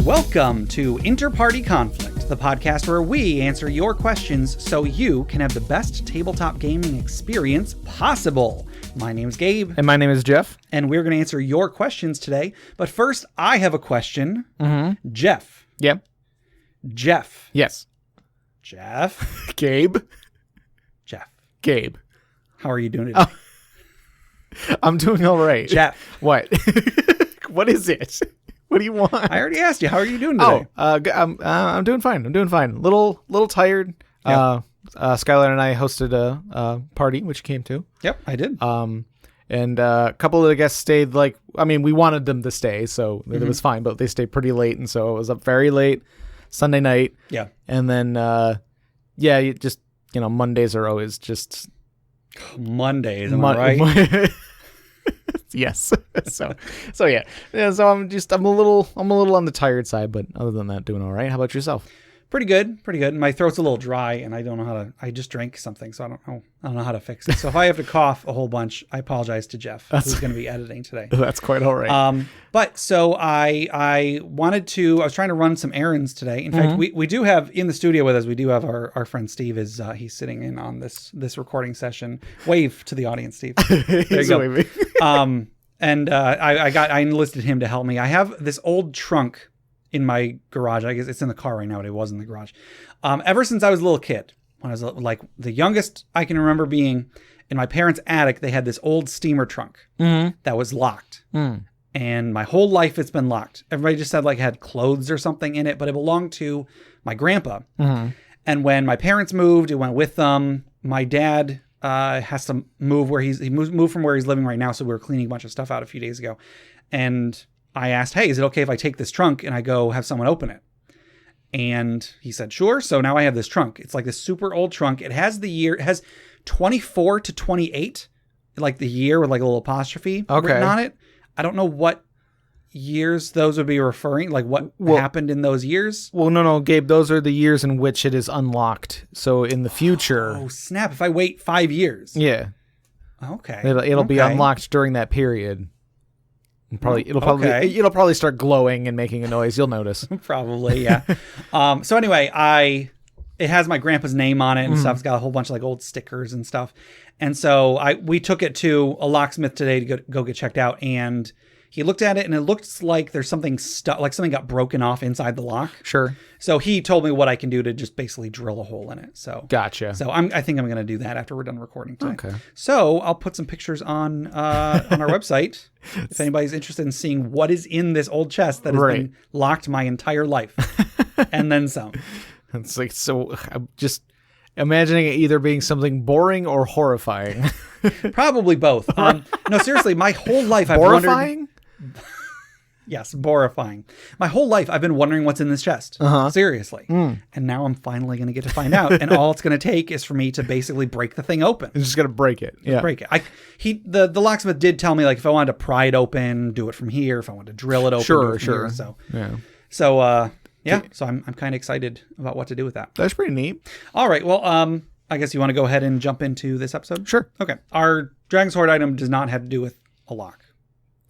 Welcome to InterPartyConflict, the podcast where we answer your questions so you can have the best tabletop gaming experience possible. My name is Gabe. And my name is Jeff. And we're going to answer your questions today. But first, I have a question. Jeff. Yep. Jeff. Yes. Jeff. Gabe. Jeff. Gabe. How are you doing today? I'm doing all right. Jeff. What? What is it? What do you want? I already asked you. How are you doing today? I'm doing fine. I'm doing fine. Little tired. Yeah. Skylar and I hosted a party, which you came to. Yep, I did. And a couple of the guests stayed. We wanted them to stay, so it was fine. But they stayed pretty late, and so I was up very late Sunday night. Yeah. And then, Mondays are always just Mondays. Am I right? Yes. So yeah. So I'm a little on the tired side, but other than that, doing all right. How about yourself? Pretty good. My throat's a little dry, and I don't know how to. I just drank something, so I don't know how to fix it. So if I have to cough a whole bunch, I apologize to Jeff, who's going to be editing today. That's quite all right. But so I was trying to run some errands today. In fact, we do have in the studio with us. We do have our friend Steve. He's sitting in on this recording session. Wave to the audience, Steve. There you go. Waving. And I enlisted him to help me. I have this old trunk in my garage. I guess it's in the car right now, but it was in the garage. Ever since I was a little kid, when I was like the youngest I can remember being, in my parents' attic, they had this old steamer trunk that was locked. And my whole life it's been locked. Everybody just said had clothes or something in it, but it belonged to my grandpa. And when my parents moved, it went with them. My dad has to move he moved from where he's living right now. So we were cleaning a bunch of stuff out a few days ago. And I asked, hey, is it okay if I take this trunk and I go have someone open it? And he said, sure. So now I have this trunk. It's like this super old trunk. It has 24 to 28, like the year with a little apostrophe written on it. I don't know what years those would be referring, what happened in those years. Well, no, Gabe, those are the years in which it is unlocked. So in the future. Oh, snap. If I wait 5 years. Yeah. Okay. It'll be unlocked during that period. It'll probably start glowing and making a noise. You'll notice. Probably, yeah. So anyway, it has my grandpa's name on it and stuff. It's got a whole bunch of old stickers and stuff. And so we took it to a locksmith today to go get checked out, and he looked at it and it looks like there's something stuck, like something got broken off inside the lock. Sure. So he told me what I can do to just basically drill a hole in it. So gotcha. So I think I'm going to do that after we're done recording today. Okay. So I'll put some pictures on our website if anybody's interested in seeing what is in this old chest that has been locked my entire life, and then some. It's so. I'm just imagining it either being something boring or horrifying. Probably both. No, seriously, my whole life I've wondered. Yes, borifying. My whole life I've been wondering what's in this chest. Seriously. And now I'm finally going to get to find out. And all it's going to take is for me to basically break the thing open. You're just going to break it. Yeah. Break it. The locksmith did tell me if I wanted to pry it open, do it from here. If I wanted to drill it open, sure. Here. So, yeah. So, So I'm kind of excited about what to do with that. That's pretty neat. All right. Well, I guess you want to go ahead and jump into this episode? Sure. Okay. Our Dragon's Hoard item does not have to do with a lock.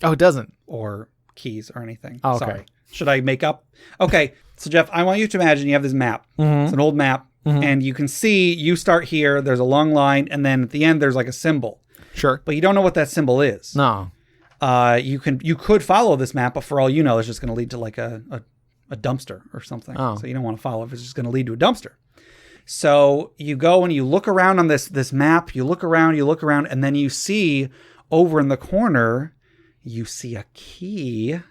Oh, it doesn't? Or keys or anything. Oh, okay. Sorry. Should I make up? Okay. So Jeff, I want you to imagine you have this map. It's an old map, and you can see you start here. There's a long line, and then at the end there's a symbol. Sure. But you don't know what that symbol is. No. You could follow this map, but for all you know, it's just going to lead to a dumpster or something. Oh. So you don't want to follow if it's just going to lead to a dumpster. So you go and you look around on this map. You look around, and then you see over in the corner. You see a key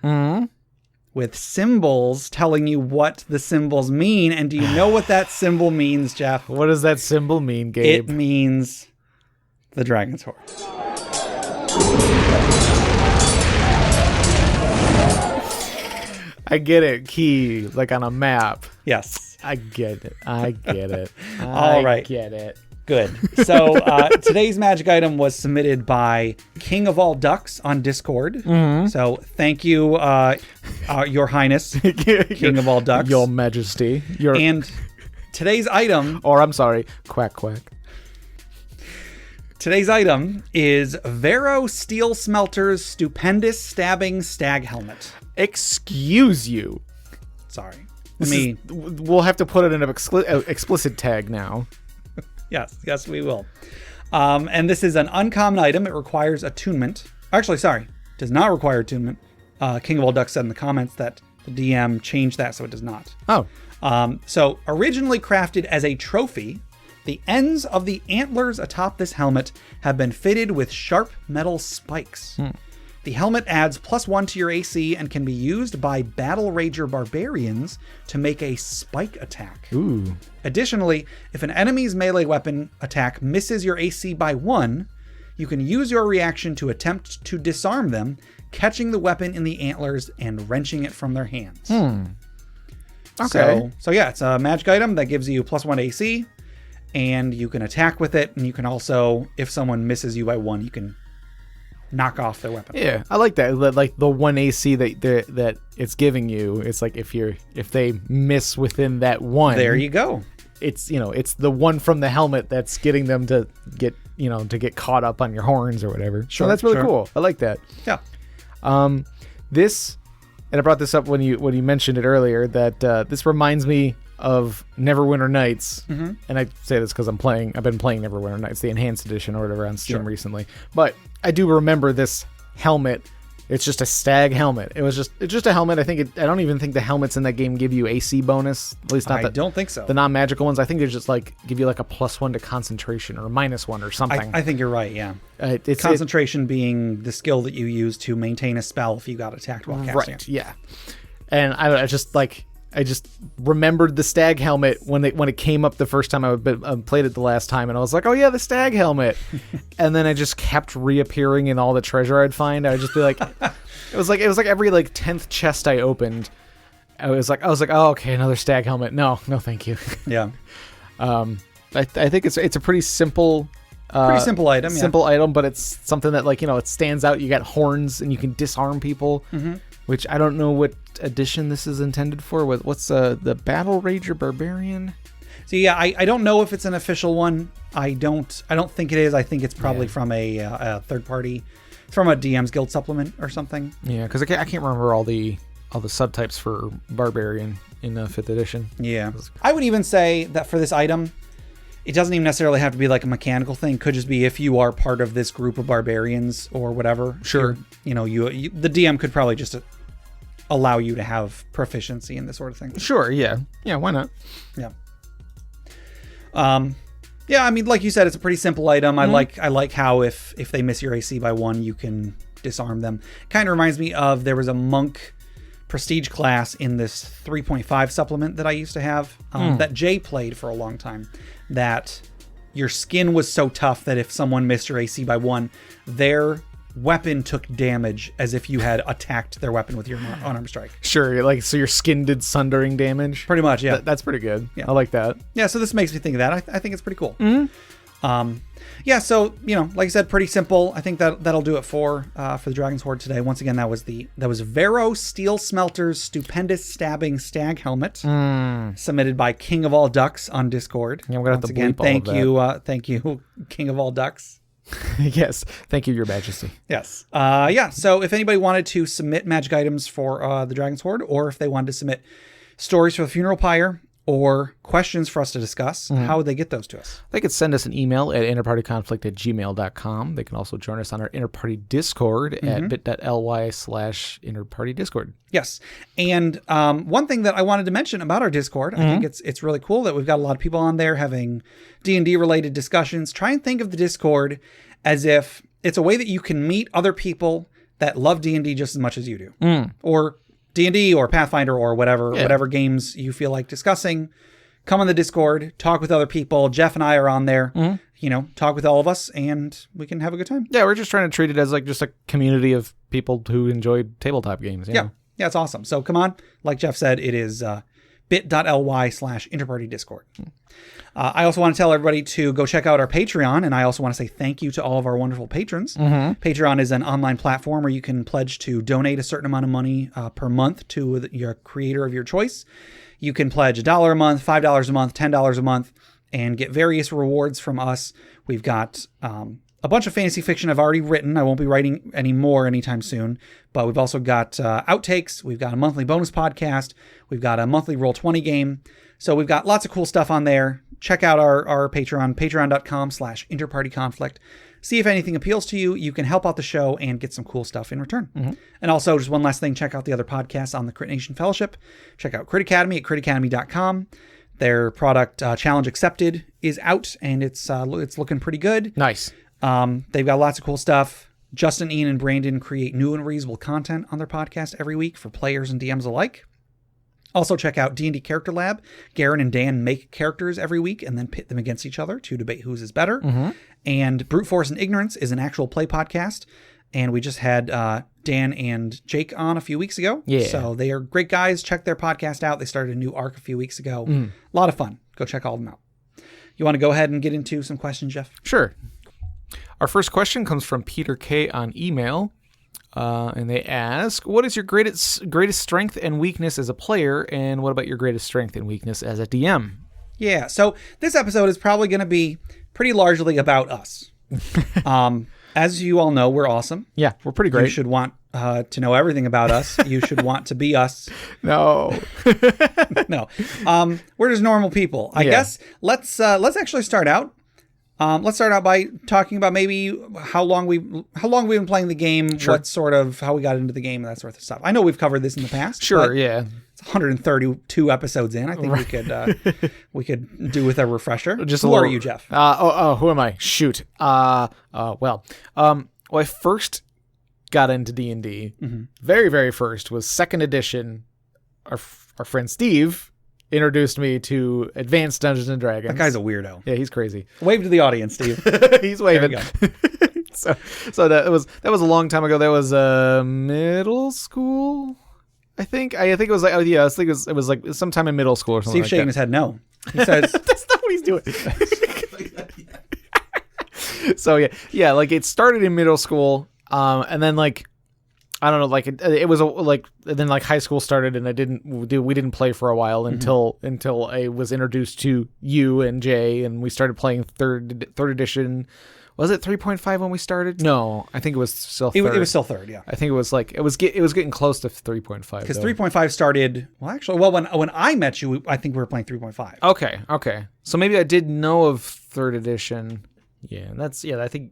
with symbols telling you what the symbols mean. And do you know what that symbol means, Jeff? What does that symbol mean, Gabe? It means the Dragon's Hoard. I get it. Key, on a map. Yes. I get it. All right. I get it. Good. So today's magic item was submitted by King of All Ducks on Discord. So thank you, Your Highness, King of All Ducks. Your Majesty. And today's item... Or I'm sorry, quack quack. Today's item is Vero Steel Smelter's Stupendous Stabbing Stag Helmet. Excuse you. Sorry. We'll have to put it in an explicit tag now. Yes, we will. And this is an uncommon item. It requires attunement. Actually, sorry, does not require attunement. King of All Ducks said in the comments that the DM changed that, so it does not. Oh. So originally crafted as a trophy, the ends of the antlers atop this helmet have been fitted with sharp metal spikes. The helmet adds +1 to your AC and can be used by Battle Rager barbarians to make a spike attack. Ooh. Additionally, if an enemy's melee weapon attack misses your AC by 1, you can use your reaction to attempt to disarm them, catching the weapon in the antlers and wrenching it from their hands. Okay. So yeah, it's a magic item that gives you +1 AC, and you can attack with it, and you can also, if someone misses you by 1, you can knock off their weapon. Yeah, I like that. Like the 1 AC that it's giving you, it's like if they miss within that 1. There you go. It's it's the one from the helmet that's getting them to get caught up on your horns or whatever. Sure, so that's really cool. I like that. Yeah. This, and I brought this up when you mentioned it earlier, that this reminds me of Neverwinter Nights, and I say this because I've been playing Neverwinter Nights, the enhanced edition or whatever on Steam recently. But I do remember this helmet. It's just a stag helmet. It's just a helmet. I don't even think the helmets in that game give you AC bonus. At least not. I don't think so. The non-magical ones. I think they just give you like a +1 to concentration or a -1 or something. I think you're right. Yeah. Concentration being the skill that you use to maintain a spell if you got attacked while casting. Right. Yeah. And I just remembered the stag helmet when it came up the first time I played it the last time, and I was like, oh yeah, the stag helmet. And then I just kept reappearing in all the treasure I'd find. I would just be like, it was like every 10th chest I opened, I was like, oh okay, another stag helmet. No, thank you. Yeah. I think it's a pretty simple. Simple item. Simple item, but it's something that it stands out. You got horns and you can disarm people. Which I don't know what edition this is intended for. What's the Battle Rager Barbarian? So yeah, I don't know if it's an official one. I don't think it is. I think it's probably from a third party, from a DM's Guild supplement or something. Yeah, because I can't remember all the subtypes for Barbarian in 5th edition. Yeah, I would even say that for this item, it doesn't even necessarily have to be like a mechanical thing. It could just be if you are part of this group of barbarians or whatever. Sure. You the DM could probably just allow you to have proficiency in this sort of thing. Sure. Yeah. Yeah. Why not? Yeah. Yeah. I mean, like you said, it's a pretty simple item. I like how if they miss your AC by 1, you can disarm them. Kind of reminds me of, there was a monk prestige class in this 3.5 supplement that I used to have, that Jay played for a long time, that your skin was so tough that if someone missed your AC by 1, their weapon took damage as if you had attacked their weapon with your unarmed strike. Sure, so your skin did sundering damage? Pretty much, yeah. That's pretty good. Yeah. I like that. Yeah, so this makes me think of that. I think it's pretty cool. Yeah, so, like I said, pretty simple. I think that'll do it for the Dragon's Hoard today. Once again, that was Vero Steel Smelter's Stupendous Stabbing Stag Helmet, submitted by King of All Ducks on Discord. Yeah, I'm gonna have to bleep thank you, King of All Ducks. Yes, thank you, Your Majesty. Yes. Yeah, so if anybody wanted to submit magic items for the Dragon's Hoard, or if they wanted to submit stories for the Funeral Pyre, or questions for us to discuss, how would they get those to us? They could send us an email at interpartyconflict@gmail.com. They can also join us on our Interparty Discord at bit.ly/interpartydiscord. Yes. And one thing that I wanted to mention about our Discord, I think it's really cool that we've got a lot of people on there having D&D related discussions. Try and think of the Discord as if it's a way that you can meet other people that love D&D just as much as you do. Or D&D or Pathfinder or whatever games you feel like discussing. Come on the Discord, talk with other people. Jeff and I are on there, talk with all of us, and we can have a good time. Yeah, we're just trying to treat it as just a community of people who enjoy tabletop games. Yeah, it's awesome. So come on. Like Jeff said, it is bit.ly/interpartydiscord. I also want to tell everybody to go check out our Patreon, and I also want to say thank you to all of our wonderful patrons. Patreon is an online platform where you can pledge to donate a certain amount of money per month to your creator of your choice. You can pledge $1 a month, $5 a month, $10 a month, and get various rewards from us. We've got a bunch of fantasy fiction I've already written. I won't be writing any more anytime soon, but we've also got outtakes. We've got a monthly bonus podcast. We've got a monthly Roll20 game. So we've got lots of cool stuff on there. Check out our Patreon, patreon.com/InterPartyConflict. See if anything appeals to you. You can help out the show and get some cool stuff in return. Mm-hmm. And also, just one last thing, check out the other podcasts on the Crit Nation Fellowship. Check out Crit Academy at critacademy.com. Their product, Challenge Accepted, is out, and it's looking pretty good. Nice. They've got lots of cool stuff. Justin, Ian, and Brandon create new and reusable content on their podcast every week for players and DMs alike. Also, check out D&D Character Lab. Garen and Dan make characters every week and then pit them against each other to debate whose is better. Mm-hmm. And Brute Force and Ignorance is an actual play podcast. And we just had Dan and Jake on a few weeks ago. Yeah. So they are great guys. Check their podcast out. They started a new arc a few weeks ago. A lot of fun. Go check all of them out. You want to go ahead and get into some questions, Jeff? Sure. Our first question comes from Peter K. on email. And they ask, what is your greatest strength and weakness as a player? And what about your greatest strength and weakness as a DM? Yeah. So this episode is probably going to be pretty largely about us. As you all know, we're awesome. Yeah, we're pretty great. You should want to know everything about us. You should want to be us. No. No. We're just normal people. I guess let's actually start out. Let's start out by talking about maybe how long we've been playing the game, sure. How we got into the game, and that sort of stuff. I know we've covered this in the past. Sure, yeah. It's 132 episodes in. I think we could do with a refresher. Who are you, Jeff? Who am I? Shoot. Well, I first got into D&D. Mm-hmm. Very, very first was 2nd edition. Our friend Steve introduced me to Advanced Dungeons and Dragons. That guy's a weirdo. Yeah, he's crazy. Wave to the audience, Steve. He's waving. So that was a long time ago. That was middle school, I think. I think it was like it was like sometime in middle school or something. Steve shaking his head no. He says that's not what he's doing. So yeah, like it started in middle school, and then like I don't know, like it was then like high school started, and we didn't play for a while until I was introduced to you and Jay, and we started playing third edition. Was it 3.5 when we started? No, I think it was still third. It was still third, yeah. I think it was like it was getting close to 3.5 because 3.5 started. When I met you, I think we were playing 3.5. Okay. So maybe I did know of third edition. Yeah, I think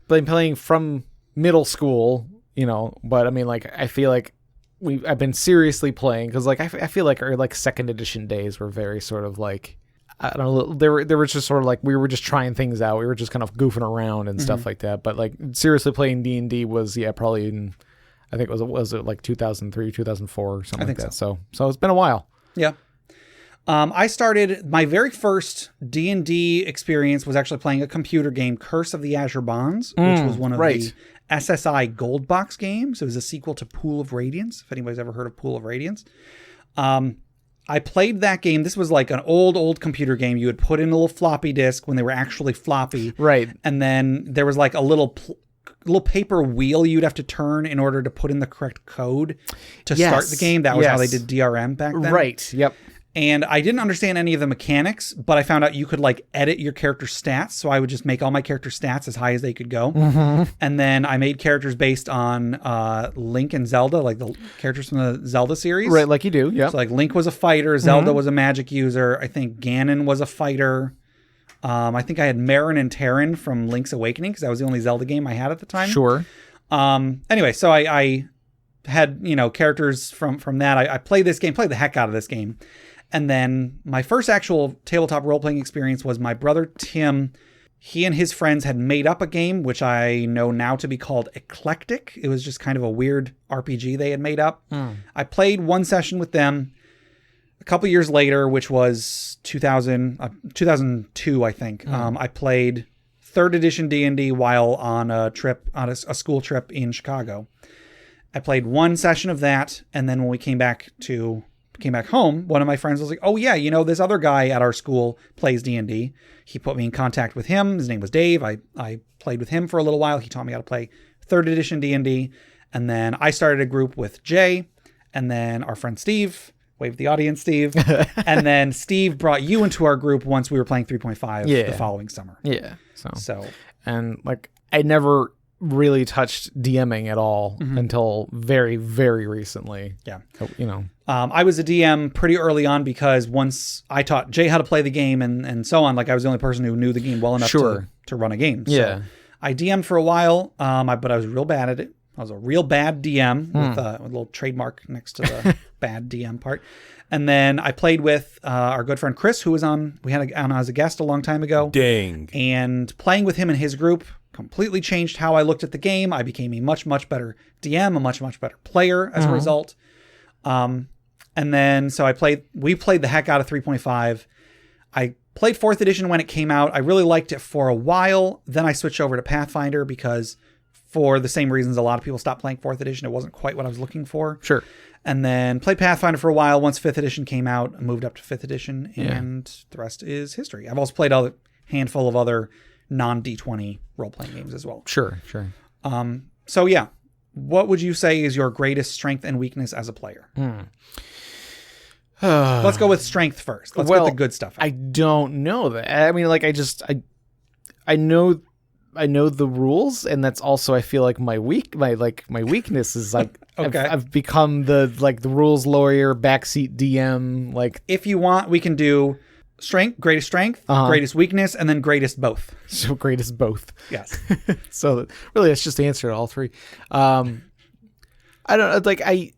been playing from middle school. But I mean, like, I feel like I've been seriously playing because, like, I feel like our like 2nd edition days were very sort of like, I don't know, there was just sort of like we were just trying things out, we were just kind of goofing around and stuff like that. But like seriously playing D&D was probably in, I think was it like 2003, 2004 or something like that. So it's been a while. Yeah. I started my very first D&D experience was actually playing a computer game, Curse of the Azure Bonds, which was one of the SSI Gold Box games. It was a sequel to Pool of Radiance, if anybody's ever heard of Pool of Radiance. I played that game. This was like an old computer game. You would put in a little floppy disk when they were actually floppy. Right. And then there was like a little paper wheel you'd have to turn in order to put in the correct code to start the game. That was how they did DRM back then. Right. Yep. And I didn't understand any of the mechanics, but I found out you could like edit your character stats. So I would just make all my character stats as high as they could go. Mm-hmm. And then I made characters based on Link and Zelda, like the characters from the Zelda series. Right, like you do, yeah. So like Link was a fighter, Zelda was a magic user. I think Ganon was a fighter. I think I had Marin and Terran from Link's Awakening because that was the only Zelda game I had at the time. Sure. Anyway, so I had, characters from that. I played this game, played the heck out of this game. And then my first actual tabletop role-playing experience was my brother Tim. He and his friends had made up a game, which I know now to be called Eclectic. It was just kind of a weird RPG they had made up. I played one session with them. A couple years later, which was 2002, I think, I played 3rd edition D&D while on a school trip in Chicago. I played one session of that, and then when we came back home, one of my friends was like, oh yeah, this other guy at our school plays D&D. He put me in contact with him. His name was Dave. I played with him for a little while. He taught me how to play 3rd edition D&D. And then I started a group with Jay, and then our friend Steve. Wave the audience, Steve. And then Steve brought you into our group once we were playing 3.5 the following summer. Yeah. So and like I never really touched DMing at all until very, very recently. Yeah. So, you know. I was a DM pretty early on because once I taught Jay how to play the game and so on, like I was the only person who knew the game well enough to run a game. Yeah. So I DM'd for a while, but I was real bad at it. I was a real bad DM with a little trademark next to the bad DM part. And then I played with our good friend Chris, who was on as a guest a long time ago. Dang. And playing with him and his group completely changed how I looked at the game. I became a much, much better DM, a much, much better player as a result. And then we played the heck out of 3.5. I played 4th edition when it came out. I really liked it for a while. Then I switched over to Pathfinder because for the same reasons a lot of people stopped playing 4th edition. It wasn't quite what I was looking for. Sure. And then played Pathfinder for a while. Once 5th edition came out, I moved up to 5th edition, and the rest is history. I've also played a handful of other non-D20 role-playing games as well. Sure. So yeah, what would you say is your greatest strength and weakness as a player? Let's go with strength first. Let's get the good stuff out. I don't know that. I mean, like, I know the rules, and that's also, I feel like my weakness is like Okay. I've become the rules lawyer, backseat DM. Like, If you want, we can do greatest strength, greatest weakness, and then greatest both. so greatest both. Yes. So really, it's just the answer to all three. I don't like I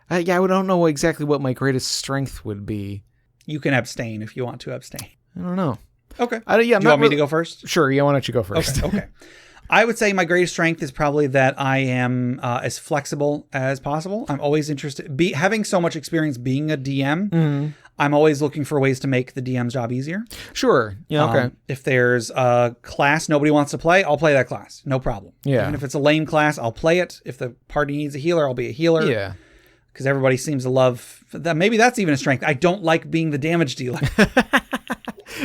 don't know exactly what my greatest strength would be. You can abstain if you want to abstain. I don't know. Okay. Do you want me to go first? Sure. Yeah. Why don't you go first? Okay. I would say my greatest strength is probably that I am as flexible as possible. I'm always interested, having so much experience being a DM, I'm always looking for ways to make the DM's job easier. Sure. Yeah. Okay. If there's a class nobody wants to play, I'll play that class. No problem. Yeah. Even if it's a lame class, I'll play it. If the party needs a healer, I'll be a healer. Yeah. Because everybody seems to love that. Maybe that's even a strength. I don't like being the damage dealer.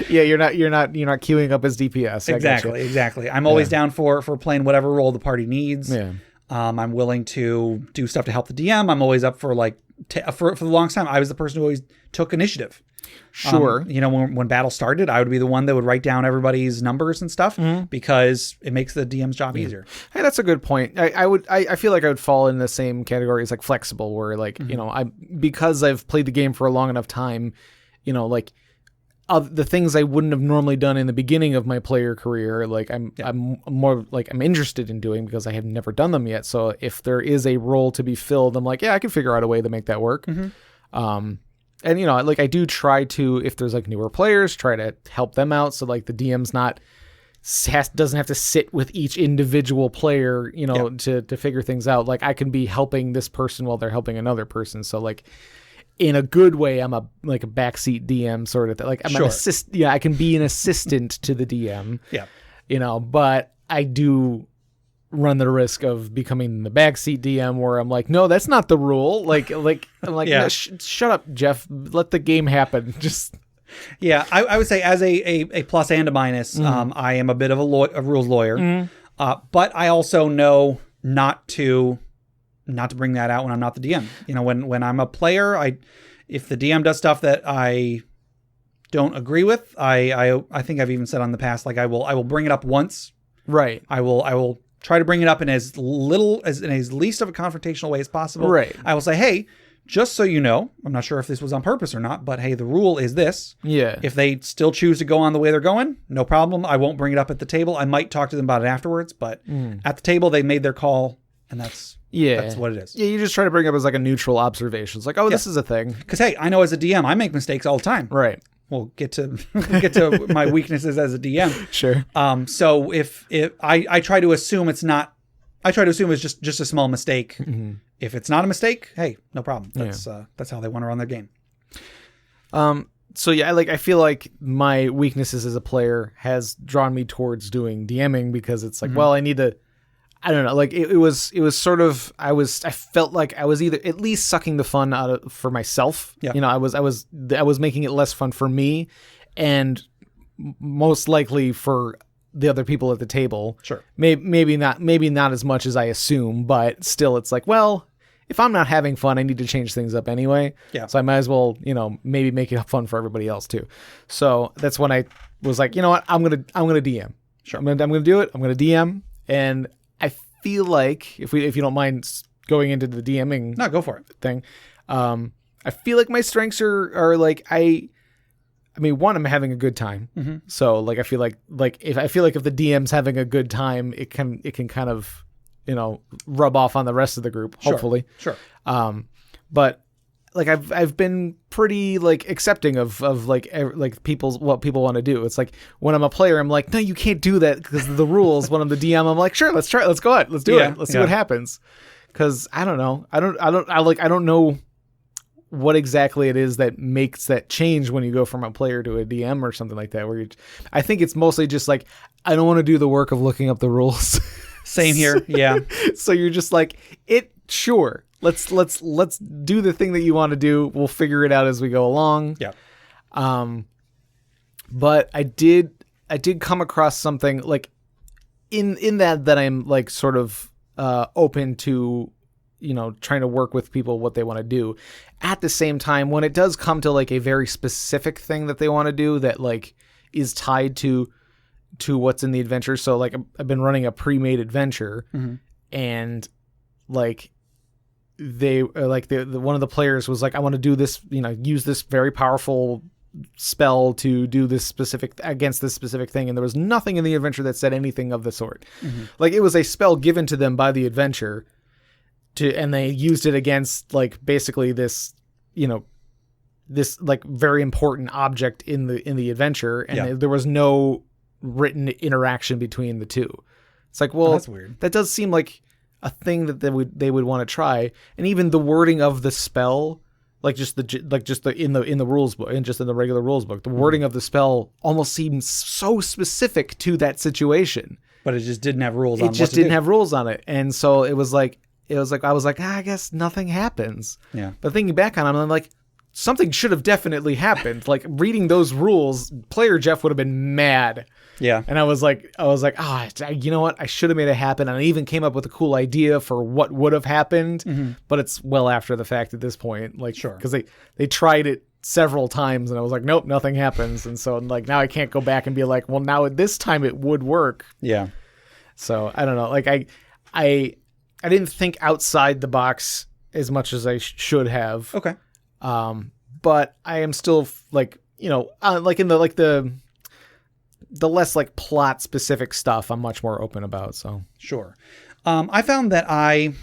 Yeah, you're not queuing up as DPS. Exactly. I'm always down for playing whatever role the party needs. Yeah. I'm willing to do stuff to help the DM. I'm always up for for the longest time. I was the person who always took initiative. Sure. When battle started, I would be the one that would write down everybody's numbers and stuff because it makes the DM's job easier. Hey, that's a good point. I feel like I would fall in the same category as like flexible, where like because I've played the game for a long enough time, the things I wouldn't have normally done in the beginning of my player career, like I'm more like I'm interested in doing because I have never done them yet. So if there is a role to be filled, I'm like, yeah, I can figure out a way to make that work. And like I do try to, if there's like newer players, try to help them out. So like the DM's doesn't have to sit with each individual player, to figure things out. Like I can be helping this person while they're helping another person. So like, in a good way, I'm a backseat DM sort of thing. Like I'm an assist. Yeah, I can be an assistant to the DM. Yeah. But I do run the risk of becoming the backseat DM where I'm like, no, that's not the rule. Like I'm like, no, shut up, Jeff. Let the game happen. Just. Yeah, I would say as a plus and a minus, I am a bit of a rules lawyer, but I also know not to bring that out when I'm not the DM. When I'm a player, if the DM does stuff that I don't agree with, I think I've even said on the past, like I will bring it up once. Right. I will try to bring it up in as least of a confrontational way as possible. Right. I will say, hey, just so you know, I'm not sure if this was on purpose or not, but hey, the rule is this. Yeah. If they still choose to go on the way they're going, no problem. I won't bring it up at the table. I might talk to them about it afterwards, but at the table, they made their call, and that's what it is. Yeah, you just try to bring it up as like a neutral observation. It's like, oh, this is a thing. Because hey, I know as a DM, I make mistakes all the time. Right. We'll get to my weaknesses as a DM. Sure. So if I try to assume it's just a small mistake. If it's not a mistake, hey, no problem. That's how they want to run their game. So yeah, I feel like my weaknesses as a player has drawn me towards doing DMing because it's like, well, I need to. I don't know. Like it was sort of. I felt like I was either at least sucking the fun out of for myself. Yeah. I was making it less fun for me, and most likely for the other people at the table. Sure. Maybe not as much as I assume, but still, it's like, well, if I'm not having fun, I need to change things up anyway. Yeah. So I might as well, maybe make it fun for everybody else too. So that's when I was like, you know what, I'm gonna DM. Sure. I'm gonna do it. I'm gonna DM, and I feel like if you don't mind going into the DMing, No, go for it. thing, I feel like my strengths are like I mean, one, I'm having a good time. Mm-hmm. So like I feel like if the DM's having a good time, it can kind of, rub off on the rest of the group, hopefully. Sure. But like I've been pretty like accepting of like what people want to do. It's like when I'm a player, I'm like, no, you can't do that because of the rules. When I'm the DM, I'm like, sure, let's try it. Let's go ahead. Let's do it. Let's see what happens. Because I don't know. I don't know what exactly it is that makes that change when you go from a player to a DM or something like that. I think it's mostly just like, I don't want to do the work of looking up the rules. Same here. Yeah. So you're just like, sure. Let's do the thing that you want to do. We'll figure it out as we go along. Yeah. But I did come across something like in that I'm like sort of open to, trying to work with people, what they want to do. At the same time, when it does come to like a very specific thing that they want to do that like is tied to what's in the adventure. So like I've been running a pre-made adventure, mm-hmm. and like they like the one of the players was like, I want to do this, use this very powerful spell to do this specific against this specific thing, and there was nothing in the adventure that said anything of the sort. Mm-hmm. Like it was a spell given to them by the adventure and they used it against like basically this this like very important object in the adventure, and there was no written interaction between the two. It's like, well, that's weird. That does seem like a thing that they would want to try. And even the wording of the spell, in the rules book and just in the regular rules book, the wording of the spell almost seems so specific to that situation. But it just didn't have rules on it. It just didn't have rules on it. And so I was like, I guess nothing happens. Yeah. But thinking back on it, I'm like, something should have definitely happened. Like reading those rules, player Jeff would have been mad. Yeah. And I was like, you know what? I should have made it happen. And I even came up with a cool idea for what would have happened, mm-hmm. but it's well after the fact at this point. Like, sure. Because they tried it several times and I was like, nope, nothing happens. And so like now I can't go back and be like, well, now at this time it would work. Yeah. So I don't know. Like I didn't think outside the box as much as I should have. Okay. But I am still like, like in the less like plot specific stuff, I'm much more open about. So sure. I found that I'm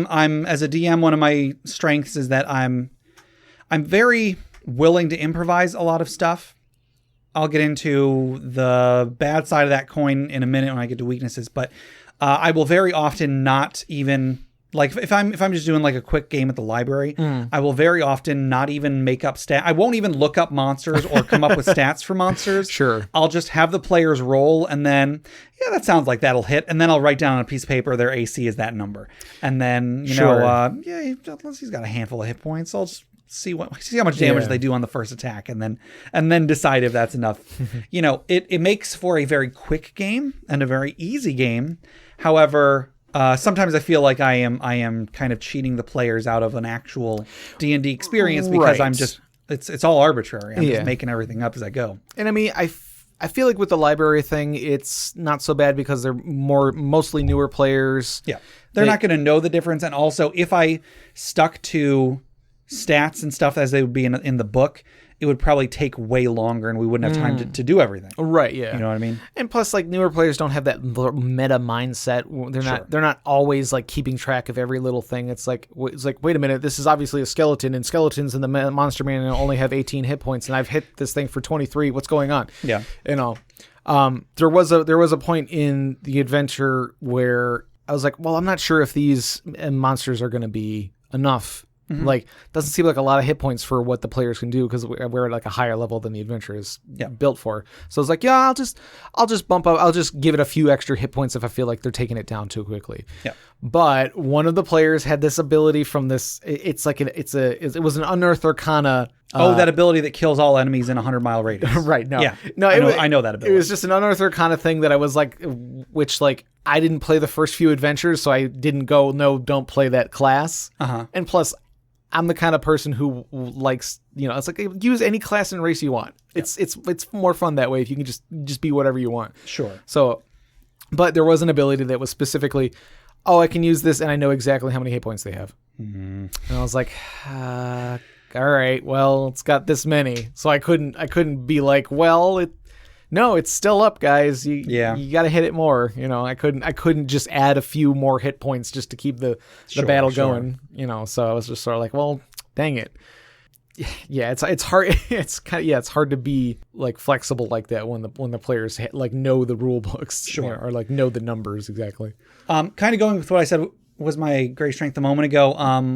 as a DM, one of my strengths is that I'm very willing to improvise a lot of stuff. I'll get into the bad side of that coin in a minute when I get to weaknesses, but I will very often not even like if I'm just doing like a quick game at the library, I will very often not even make up stat. I won't even look up monsters or come up with stats for monsters. Sure. I'll just have the players roll and then, yeah, that sounds like that'll hit. And then I'll write down on a piece of paper their AC is that number. And then, he's got a handful of hit points. I'll just see how much damage they do on the first attack and then decide if that's enough. It makes for a very quick game and a very easy game. However, sometimes I feel like I am kind of cheating the players out of an actual D&D experience because I'm just it's all arbitrary. I'm just making everything up as I go. And I mean, I feel like with the library thing, it's not so bad because they're mostly newer players. Yeah, they're not going to know the difference. And also, if I stuck to stats and stuff as they would be in the book, it would probably take way longer and we wouldn't have time to do everything. Right, yeah. You know what I mean? And plus, like, newer players don't have that meta mindset. They're not always, like, keeping track of every little thing. It's like, wait a minute, this is obviously a skeleton, and skeletons in the Monster Manual only have 18 hit points, and I've hit this thing for 23. What's going on? Yeah. There was a point in the adventure where I was like, well, I'm not sure if these monsters are going to be enough. Mm-hmm. Like, doesn't seem like a lot of hit points for what the players can do because we're at like a higher level than the adventure is built for. So I was like, yeah, I'll just bump up. I'll just give it a few extra hit points if I feel like they're taking it down too quickly. Yeah. But one of the players had this ability from this. It was an Unearthed Arcana. That ability that kills all enemies in a 100-mile radius. Right. No. Yeah. No. I know that ability. It was just an Unearthed Arcana thing that I was like, which like I didn't play the first few adventures, so I didn't go. No, don't play that class. Uh-huh. And plus, I'm the kind of person who likes, it's like use any class and race you want. Yep. It's more fun that way if you can just be whatever you want. Sure. So, but there was an ability that was specifically, I can use this and I know exactly how many hit points they have. Mm-hmm. And I was like, all right, well, it's got this many. So I couldn't be like, well, it's still up, guys. You got to hit it more. I couldn't just add a few more hit points just to keep the battle going. So I was just sort of like, well, dang it. Yeah, it's hard. It's hard to be like flexible like that when the players like know the rule books, sure, or like know the numbers exactly. Kind of going with what I said was my great strength a moment ago.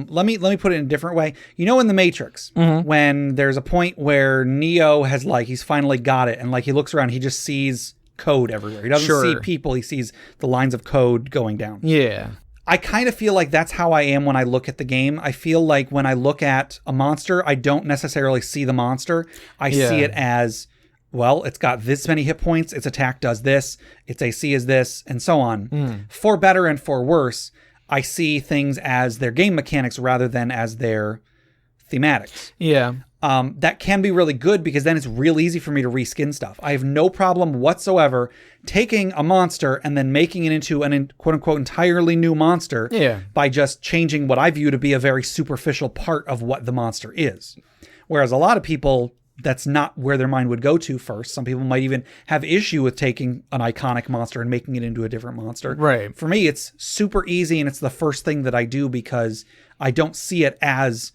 Let me put it in a different way. In the Matrix, when there's a point where Neo has he's finally got it, and he looks around, he just sees code everywhere. He doesn't see people. He sees the lines of code going down. Yeah. I kind of feel like that's how I am when I look at the game. I feel like when I look at a monster, I don't necessarily see the monster. I see it as, well, it's got this many hit points, its attack does this, its AC is this, and so on. For better and for worse, I see things as their game mechanics rather than as their thematics. Yeah. That can be really good because then it's real easy for me to reskin stuff. I have no problem whatsoever taking a monster and then making it into an quote unquote entirely new monster by just changing what I view to be a very superficial part of what the monster is. Whereas a lot of people, that's not where their mind would go to first. Some people might even have issue with taking an iconic monster and making it into a different monster. Right. For me, it's super easy, and it's the first thing that I do because I don't see it as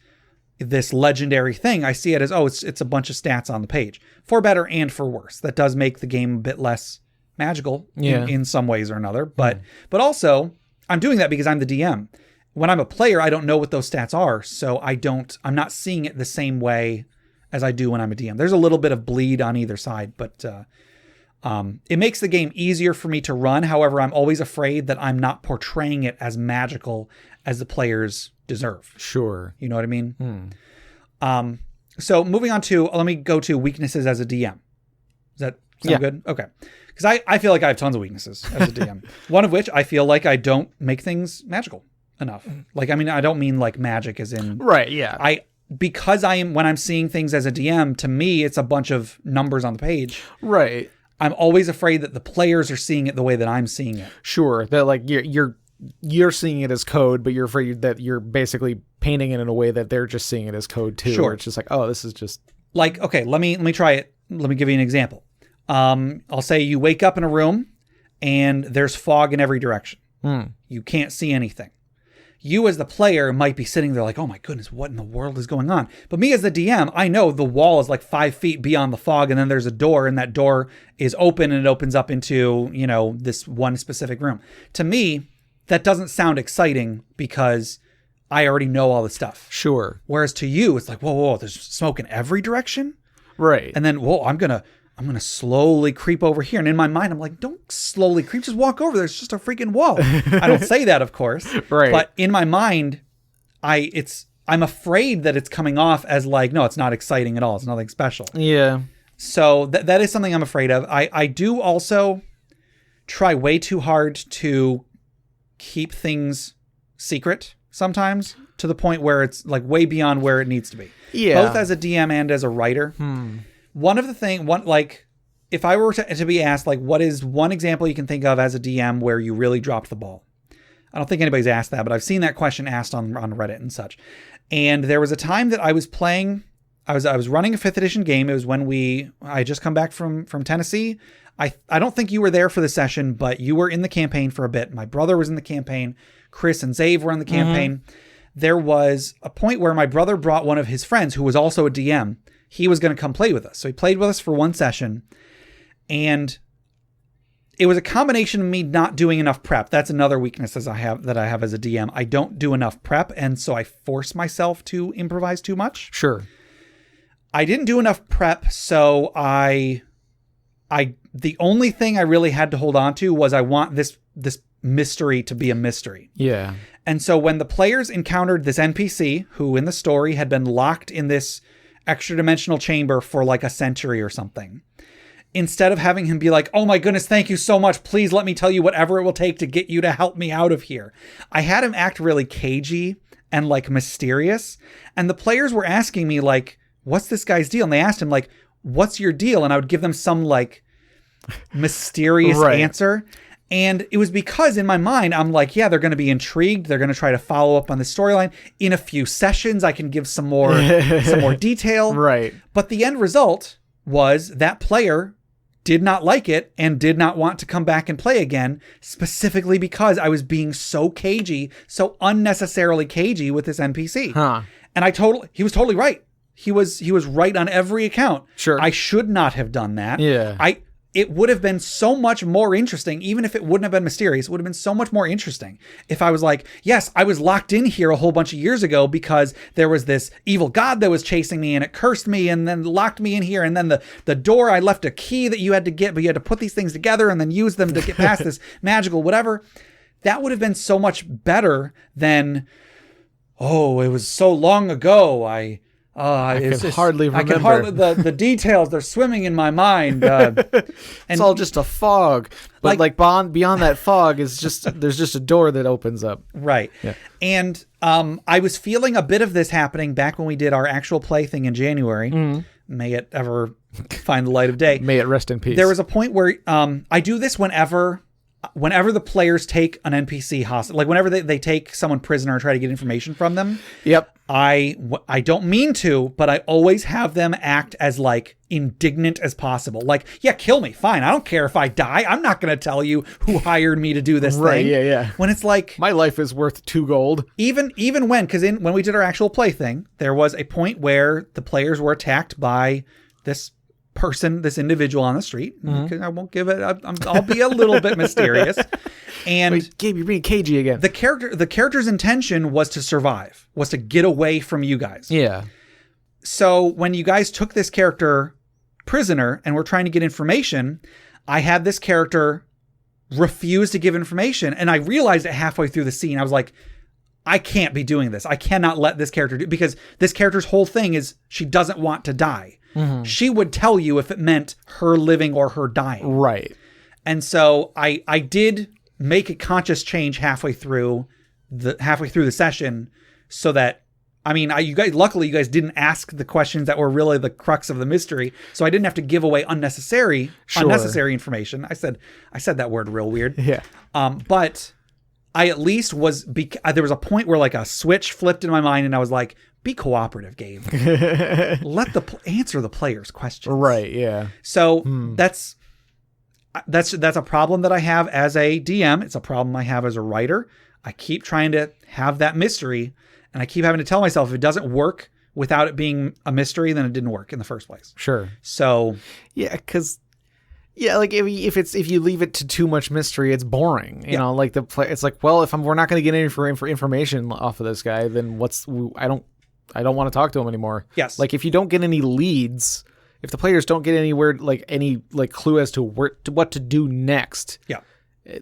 this legendary thing. I see it as, it's a bunch of stats on the page, for better and for worse. That does make the game a bit less magical in some ways or another. But also, I'm doing that because I'm the DM. When I'm a player, I don't know what those stats are, so I'm not seeing it the same way as I do when I'm a DM. There's a little bit of bleed on either side, but it makes the game easier for me to run. However, I'm always afraid that I'm not portraying it as magical as the players deserve. Sure. You know what I mean? So moving on to, let me go to weaknesses as a DM. Does that sound good? Okay. Because I feel like I have tons of weaknesses as a DM. One of which I feel like I don't make things magical enough. I don't mean like magic as in... Right, yeah. Because when I'm seeing things as a DM, to me, it's a bunch of numbers on the page. Right. I'm always afraid that the players are seeing it the way that I'm seeing it. Sure. That you're seeing it as code, but you're afraid that you're basically painting it in a way that they're just seeing it as code too. Sure. It's just like, this is just okay, let me try it. Let me give you an example. I'll say you wake up in a room and there's fog in every direction. You can't see anything. You as the player might be sitting there like, oh my goodness, what in the world is going on? But me as the DM, I know the wall is like 5 feet beyond the fog, and then there's a door, and that door is open and it opens up into, this one specific room. To me, that doesn't sound exciting because I already know all the stuff. Sure. Whereas to you, it's like, whoa, there's smoke in every direction? Right. And then, I'm going to slowly creep over here. And in my mind, I'm like, don't slowly creep. Just walk over. There's just a freaking wall. I don't say that, of course. Right. But in my mind, I'm afraid that it's coming off as like, no, it's not exciting at all. It's nothing special. Yeah. So that is something I'm afraid of. I do also try way too hard to keep things secret sometimes, to the point where it's like way beyond where it needs to be. Yeah. Both as a DM and as a writer. One of the things, if I were to be asked, what is one example you can think of as a DM where you really dropped the ball? I don't think anybody's asked that, but I've seen that question asked on Reddit and such. And there was a time that I was playing, I was running a 5th edition game. It was when I had just come back from Tennessee. I don't think you were there for the session, but you were in the campaign for a bit. My brother was in the campaign. Chris and Zave were in the campaign. There was a point where my brother brought one of his friends who was also a DM. He was going to come play with us. So he played with us for one session, and it was a combination of me not doing enough prep. That's another weakness that I have as a DM. I don't do enough prep, and so I force myself to improvise too much. Sure. I didn't do enough prep, so the only thing I really had to hold on to was I want this mystery to be a mystery. Yeah. And so when the players encountered this NPC, who in the story had been locked in this extra dimensional chamber for like a century or something, instead of having him be like, oh my goodness, thank you so much, please let me tell you whatever it will take to get you to help me out of here, I had him act really cagey and like mysterious. And the players were asking me like, what's this guy's deal? And they asked him like, what's your deal? And I would give them some like mysterious answer. And it was because in my mind, I'm like, yeah, they're going to be intrigued. They're going to try to follow up on the storyline. In a few sessions, I can give some more detail. Right. But the end result was that player did not like it and did not want to come back and play again, specifically because I was being so cagey, so unnecessarily cagey with this NPC. Huh. And he was totally right. He was right on every account. Sure. I should not have done that. Yeah. It would have been so much more interesting, even if it wouldn't have been mysterious. It would have been so much more interesting if I was like, yes, I was locked in here a whole bunch of years ago because there was this evil god that was chasing me and it cursed me and then locked me in here. And then the door, I left a key that you had to get, but you had to put these things together and then use them to get past this magical whatever. That would have been so much better than, oh, it was so long ago. I can hardly remember. The details. They're swimming in my mind. It's all just a fog. But like beyond that fog is there's just a door that opens up. Right. Yeah. And I was feeling a bit of this happening back when we did our actual play thing in January. Mm. May it ever find the light of day. May it rest in peace. There was a point where I do this whenever the players take an NPC hostage, like whenever they take someone prisoner and try to get information from them. Yep. I don't mean to, but I always have them act as like indignant as possible. Like, yeah, kill me. Fine. I don't care if I die. I'm not going to tell you who hired me to do this right, thing. Yeah. When it's like, my life is worth 2 gold. Even when we did our actual play thing, there was a point where the players were attacked by this individual on the street. Mm-hmm. I won't give it. I'll be a little bit mysterious. And wait, Gabe, you're being cagey again. The character's intention was to survive, was to get away from you guys. Yeah. So when you guys took this character prisoner and were trying to get information, I had this character refuse to give information. And I realized it halfway through the scene. I was like, I can't be doing this. I cannot let this character do, because this character's whole thing is she doesn't want to die. Mm-hmm. She would tell you if it meant her living or her dying. Right. And so I did make a conscious change halfway through the session, so that, I mean, luckily you guys didn't ask the questions that were really the crux of the mystery, so I didn't have to give away unnecessary information. I said that word real weird. Yeah. But I at least was, there was a point where like a switch flipped in my mind and I was like, be cooperative, Gabe. Answer the players' questions. Right, yeah. So that's a problem that I have as a DM. It's a problem I have as a writer. I keep trying to have that mystery, and I keep having to tell myself if it doesn't work without it being a mystery, then it didn't work in the first place. Sure. So yeah, because like if you leave it to too much mystery, it's boring. You know, like it's like, well, we're not going to get any for information off of this guy, then I don't want to talk to him anymore. Yes. Like if you don't get any leads, if the players don't get any clue as to what to do next. Yeah.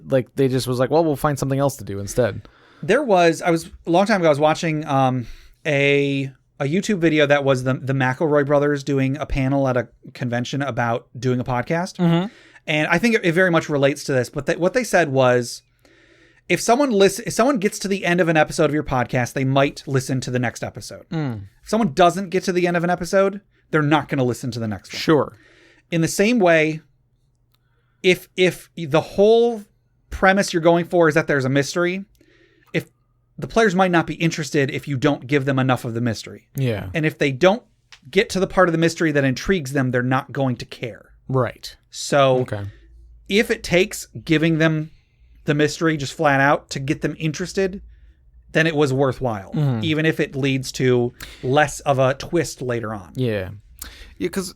Like they just was like, well, we'll find something else to do instead. A long time ago, I was watching a YouTube video that was the McElroy brothers doing a panel at a convention about doing a podcast. Mm-hmm. And I think it very much relates to this, but what they said was, if someone gets to the end of an episode of your podcast, they might listen to the next episode. If someone doesn't get to the end of an episode, they're not going to listen to the next one. Sure. In the same way, if the whole premise you're going for is that there's a mystery, if the players might not be interested if you don't give them enough of the mystery. Yeah. And if they don't get to the part of the mystery that intrigues them, they're not going to care. Right. So if it takes giving them the mystery just flat out to get them interested, then it was worthwhile, even if it leads to less of a twist later on. Yeah, because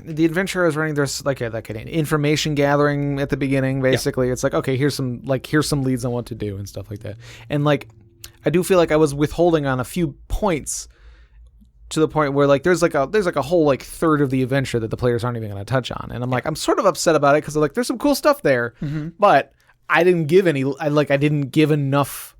the adventure I was running, there's like an information gathering at the beginning. Basically, it's like, okay, here's some leads on what to do and stuff like that. And like, I do feel like I was withholding on a few points to the point where like there's like a whole like third of the adventure that the players aren't even going to touch on, and I'm like, I'm sort of upset about it because like there's some cool stuff there, but I didn't give enough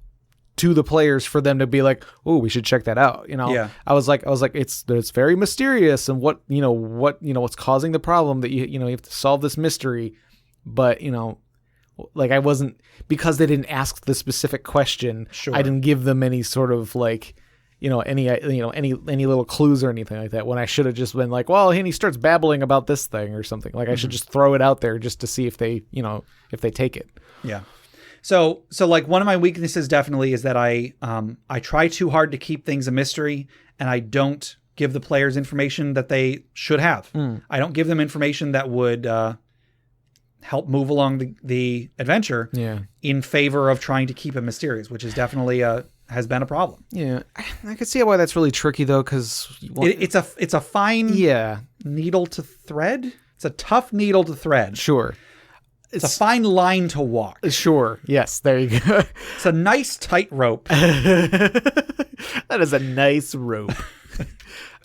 to the players for them to be like, oh, we should check that out. You know, yeah. I was like, it's very mysterious, and what's causing the problem that you have to solve this mystery, but like I wasn't, because they didn't ask the specific question. Sure. I didn't give them any sort of like, any little clues or anything like that, when I should have just been like, well, and he starts babbling about this thing or something. Like I should just throw it out there just to see if they take it. Yeah. So like one of my weaknesses definitely is that I try too hard to keep things a mystery, and I don't give the players information that they should have. I don't give them information that would help move along the adventure in favor of trying to keep it mysterious, which is definitely has been a problem. Yeah, I could see why that's really tricky though, because it's a fine needle to thread. It's a tough needle to thread. Sure. It's a fine line to walk. Sure. Yes. There you go. It's a nice tight rope. That is a nice rope.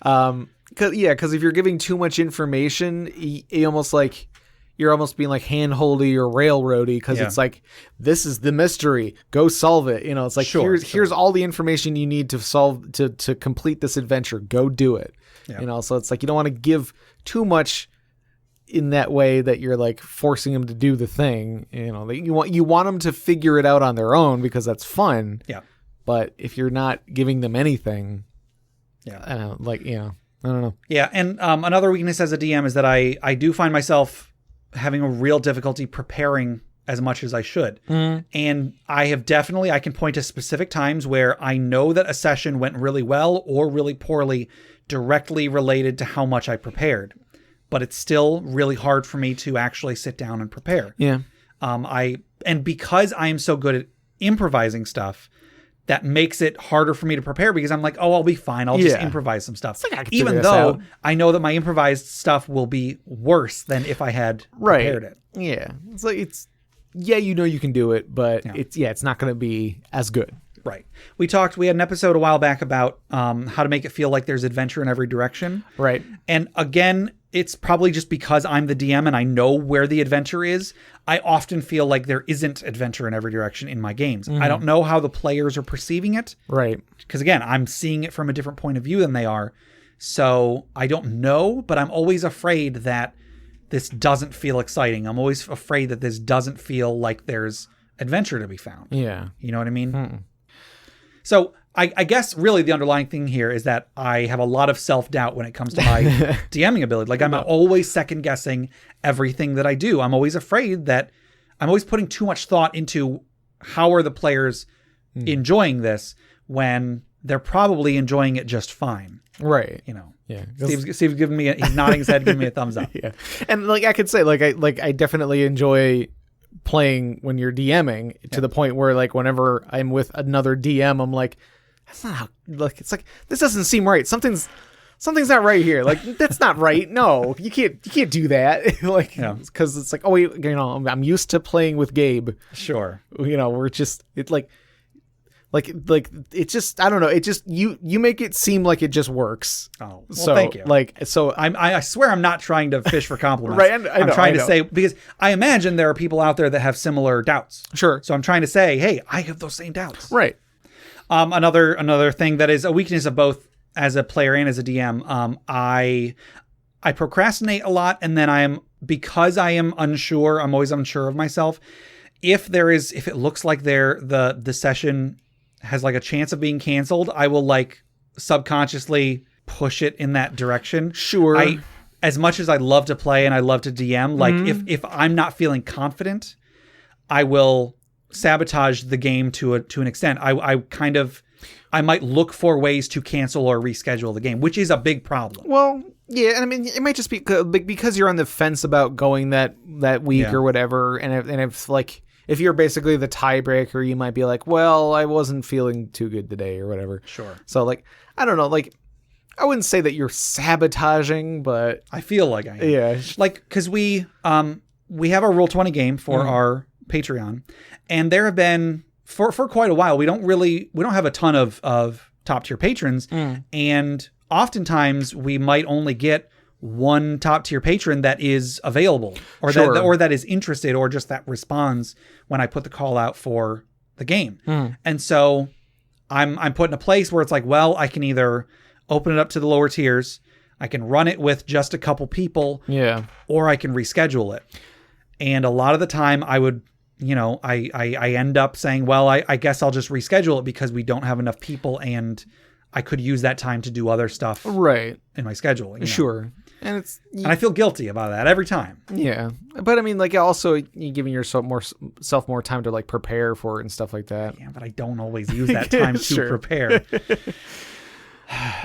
Because if you're giving too much information, you're almost being like handholdy or railroady, because it's like, this is the mystery, go solve it. It's like, here's all the information you need to solve to complete this adventure, go do it. So it's like, you don't want to give too much in that way that you're like forcing them to do the thing. You want them to figure it out on their own, because that's fun. But if you're not giving them anything, I don't know. Yeah, and another weakness as a DM is that I do find myself having a real difficulty preparing as much as I should. And I can point to specific times where I know that a session went really well or really poorly, directly related to how much I prepared. But it's still really hard for me to actually sit down and prepare. Yeah. Because I am so good at improvising stuff, that makes it harder for me to prepare, because I'm like, I'll be fine. I'll just improvise some stuff. Like, even though I know that my improvised stuff will be worse than if I had prepared it. Yeah. It's like, you can do it, but it's not going to be as good. Right. We had an episode a while back about how to make it feel like there's adventure in every direction. Right. And again, it's probably just because I'm the DM and I know where the adventure is. I often feel like there isn't adventure in every direction in my games. I don't know how the players are perceiving it. Right. Because again, I'm seeing it from a different point of view than they are. So I don't know, but I'm always afraid that this doesn't feel exciting. I'm always afraid that this doesn't feel like there's adventure to be found. Yeah. You know what I mean? So I guess really the underlying thing here is that I have a lot of self-doubt when it comes to my DMing ability. Like I'm always second guessing everything that I do. I'm always afraid that I'm always putting too much thought into how are the players enjoying this, when they're probably enjoying it just fine. Right. Yeah. Steve's giving me he's nodding his head, giving me a thumbs up. Yeah. And like I could say, I definitely enjoy playing when you're DMing to the point where like whenever I'm with another DM, I'm like, that's not how, like, it's like, this doesn't seem right. Something's not right here. Like, that's not right. No, you can't do that. Like, because it's like, oh wait, I'm used to playing with Gabe. Sure. We're just, it's like it's just, I don't know. It just, you make it seem like it just works. Oh, well, so, thank you. Like, so I swear I'm not trying to fish for compliments. Right. I'm trying to say, because I imagine there are people out there that have similar doubts. Sure. So I'm trying to say, hey, I have those same doubts. Right. Another thing that is a weakness of both as a player and as a DM, I procrastinate a lot, and then because I am unsure, I'm always unsure of myself. If it looks like the session has like a chance of being canceled, I will like subconsciously push it in that direction. Sure. As much as I love to play and I love to DM, like if I'm not feeling confident, I will sabotage the game to an extent. I might look for ways to cancel or reschedule the game, which is a big problem. Well, yeah, and I mean, it might just be because you're on the fence about going that week or whatever, and if you're basically the tiebreaker, you might be like, well, I wasn't feeling too good today or whatever. Sure. So like, I don't know, like, I wouldn't say that you're sabotaging, but I feel like I am. Yeah. Like, because we have a Roll20 game for our Patreon, and there have been for quite a while, we don't have a ton of top tier patrons, and oftentimes we might only get one top tier patron that is available or that is interested, or just that responds when I put the call out for the game. And so I'm put in a place where it's like, well, I can either open it up to the lower tiers, I can run it with just a couple people, or I can reschedule it. And a lot of the time I would I end up saying, well, I guess I'll just reschedule it because we don't have enough people and I could use that time to do other stuff right in my schedule. Sure. And and I feel guilty about that every time. Yeah. But I mean, like, also you giving yourself more time to like prepare for it and stuff like that. Yeah, but I don't always use that time to prepare.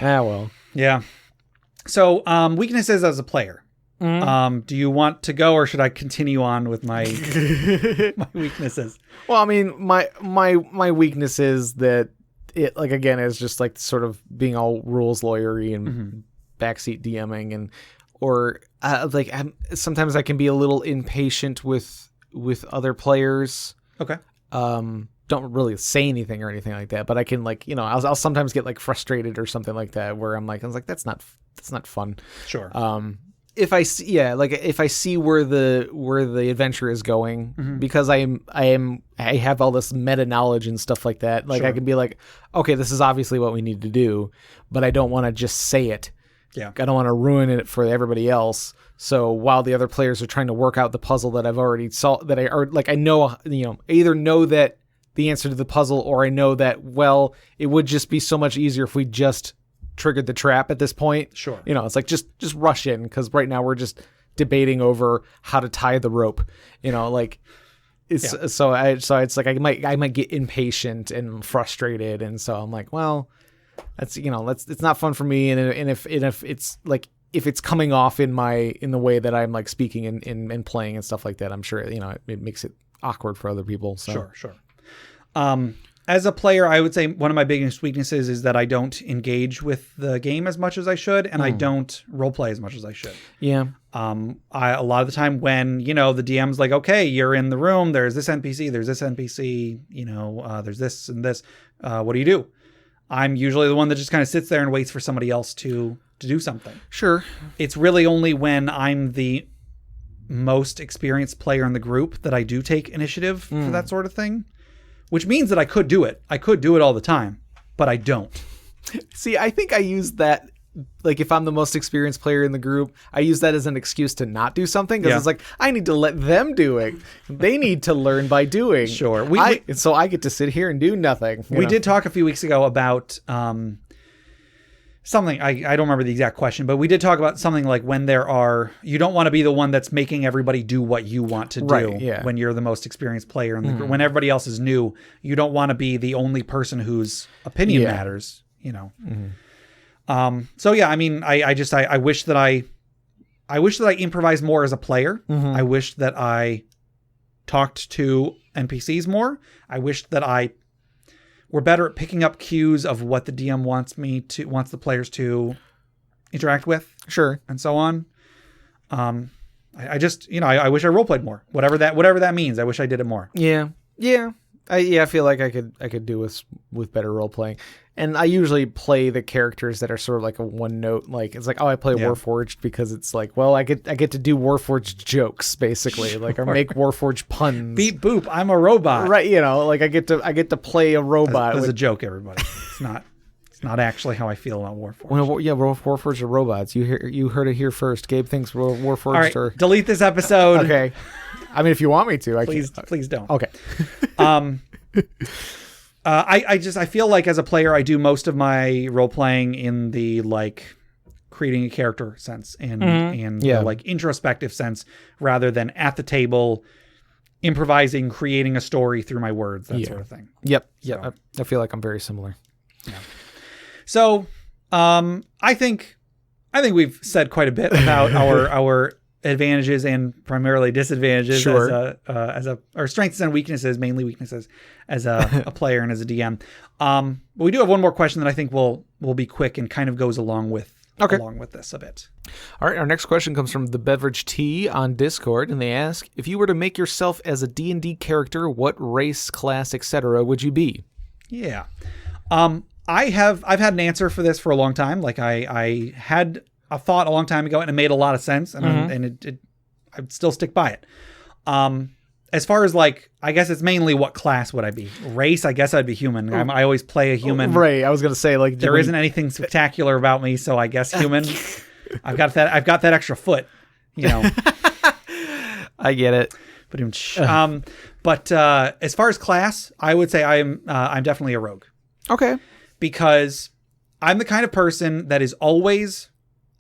Well. Yeah. So, weaknesses as a player. Mm-hmm. Do you want to go, or should I continue on with my my weaknesses? Well, I mean, my weakness is that it, like, again, is just like sort of being all rules lawyery and backseat DMing, and or sometimes I can be a little impatient with other players. Okay. Don't really say anything or anything like that, but I can, like, I'll sometimes get like frustrated or something like that, where I was like, that's not fun. Sure. If I see where the adventure is going, because I have all this meta knowledge and stuff like that, like, I can be like, okay, this is obviously what we need to do, but I don't want to just say it. Yeah. I don't want to ruin it for everybody else. So while the other players are trying to work out the puzzle that I've already solved, that I know, I either know that the answer to the puzzle, or I know that, well, it would just be so much easier if we just triggered the trap at this point. Sure. It's like, just rush in, because right now we're just debating over how to tie the rope. Like, it's so it's like I might get impatient and frustrated, and so I'm like, well, that's it's not fun for me, and if it's like, if it's coming off in the way that I'm like speaking and playing and stuff like that, I'm sure it makes it awkward for other people. So. Sure. As a player, I would say one of my biggest weaknesses is that I don't engage with the game as much as I should, and I don't roleplay as much as I should. Yeah. A lot of the time when, the DM's like, okay, you're in the room, there's this NPC, there's this and this, what do you do? I'm usually the one that just kind of sits there and waits for somebody else to do something. Sure. It's really only when I'm the most experienced player in the group that I do take initiative for that sort of thing. Which means that I could do it. I could do it all the time, but I don't. See, I think I use that, like, if I'm the most experienced player in the group, I use that as an excuse to not do something, because it's like, I need to let them do it. They need to learn by doing. Sure. So I get to sit here and do nothing. We did talk a few weeks ago about something, I don't remember the exact question, but we did talk about something like when you don't want to be the one that's making everybody do what you want to do when you're the most experieust player in the group. When everybody else is new, you don't want to be the only person whose opinion matters, So yeah, I mean, I wish that I improvised more as a player. I wish that I talked to NPCs more. I wish that we're better at picking up cues of what the DM wants the players to interact with. Sure. And so on. I just, I wish I roleplayed more. Whatever that means. I wish I did it more. Yeah. Yeah. I feel like I could do with better role playing. And I usually play the characters that are sort of like a one note, like, it's like, oh, I play Warforged because it's like, well, I get to do Warforged jokes, basically, like, or make Warforged puns. Beep boop, I'm a robot. Right, like, I get to play a robot. As a joke, everybody. It's not actually how I feel about Warforged. Well, Warforged are robots. You heard it here first. Gabe thinks Warforged are... delete this episode. Okay. I mean, if you want me to, please don't. Okay. I feel like as a player, I do most of my role playing in the, like, creating a character sense and the, like, introspective sense, rather than at the table improvising, creating a story through my words, that sort of thing. Yep. So. I feel like I'm very similar. Yeah. So, I think we've said quite a bit about our advantages and primarily disadvantages as our strengths and weaknesses, mainly weaknesses, as a player and as a DM. But we do have one more question that I think will be quick and kind of goes along with this a bit. All right, our next question comes from the Beverage Tea on Discord, and they ask, if you were to make yourself as a D&D character, what race, class, etc. would you be? Yeah. I've had an answer for this for a long time. Like, I had a thought a long time ago, and it made a lot of sense, and I'd still stick by it. As far as, like, I guess it's mainly what class would I be? Race, I guess I'd be human. I always play a human. Right. I was gonna say, like, there isn't anything spectacular about me, so I guess human. I've got that extra foot, I get it. But as far as class, I would say I'm definitely a rogue. Okay. Because I'm the kind of person that is always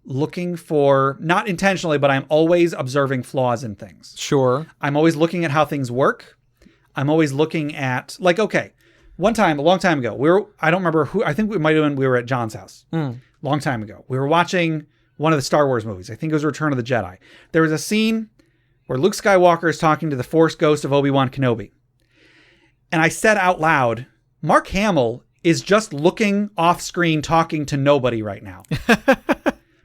looking for, not intentionally, but I'm always observing flaws in things. Sure. I'm always looking at how things work. I'm always looking at, like, okay, one time, a long time ago, I don't remember who, I think we might have been, we were at John's house. Long time ago. We were watching one of the Star Wars movies. I think it was Return of the Jedi. There was a scene where Luke Skywalker is talking to the Force ghost of Obi-Wan Kenobi. And I said out loud, Mark Hamill is just looking off screen talking to nobody right now.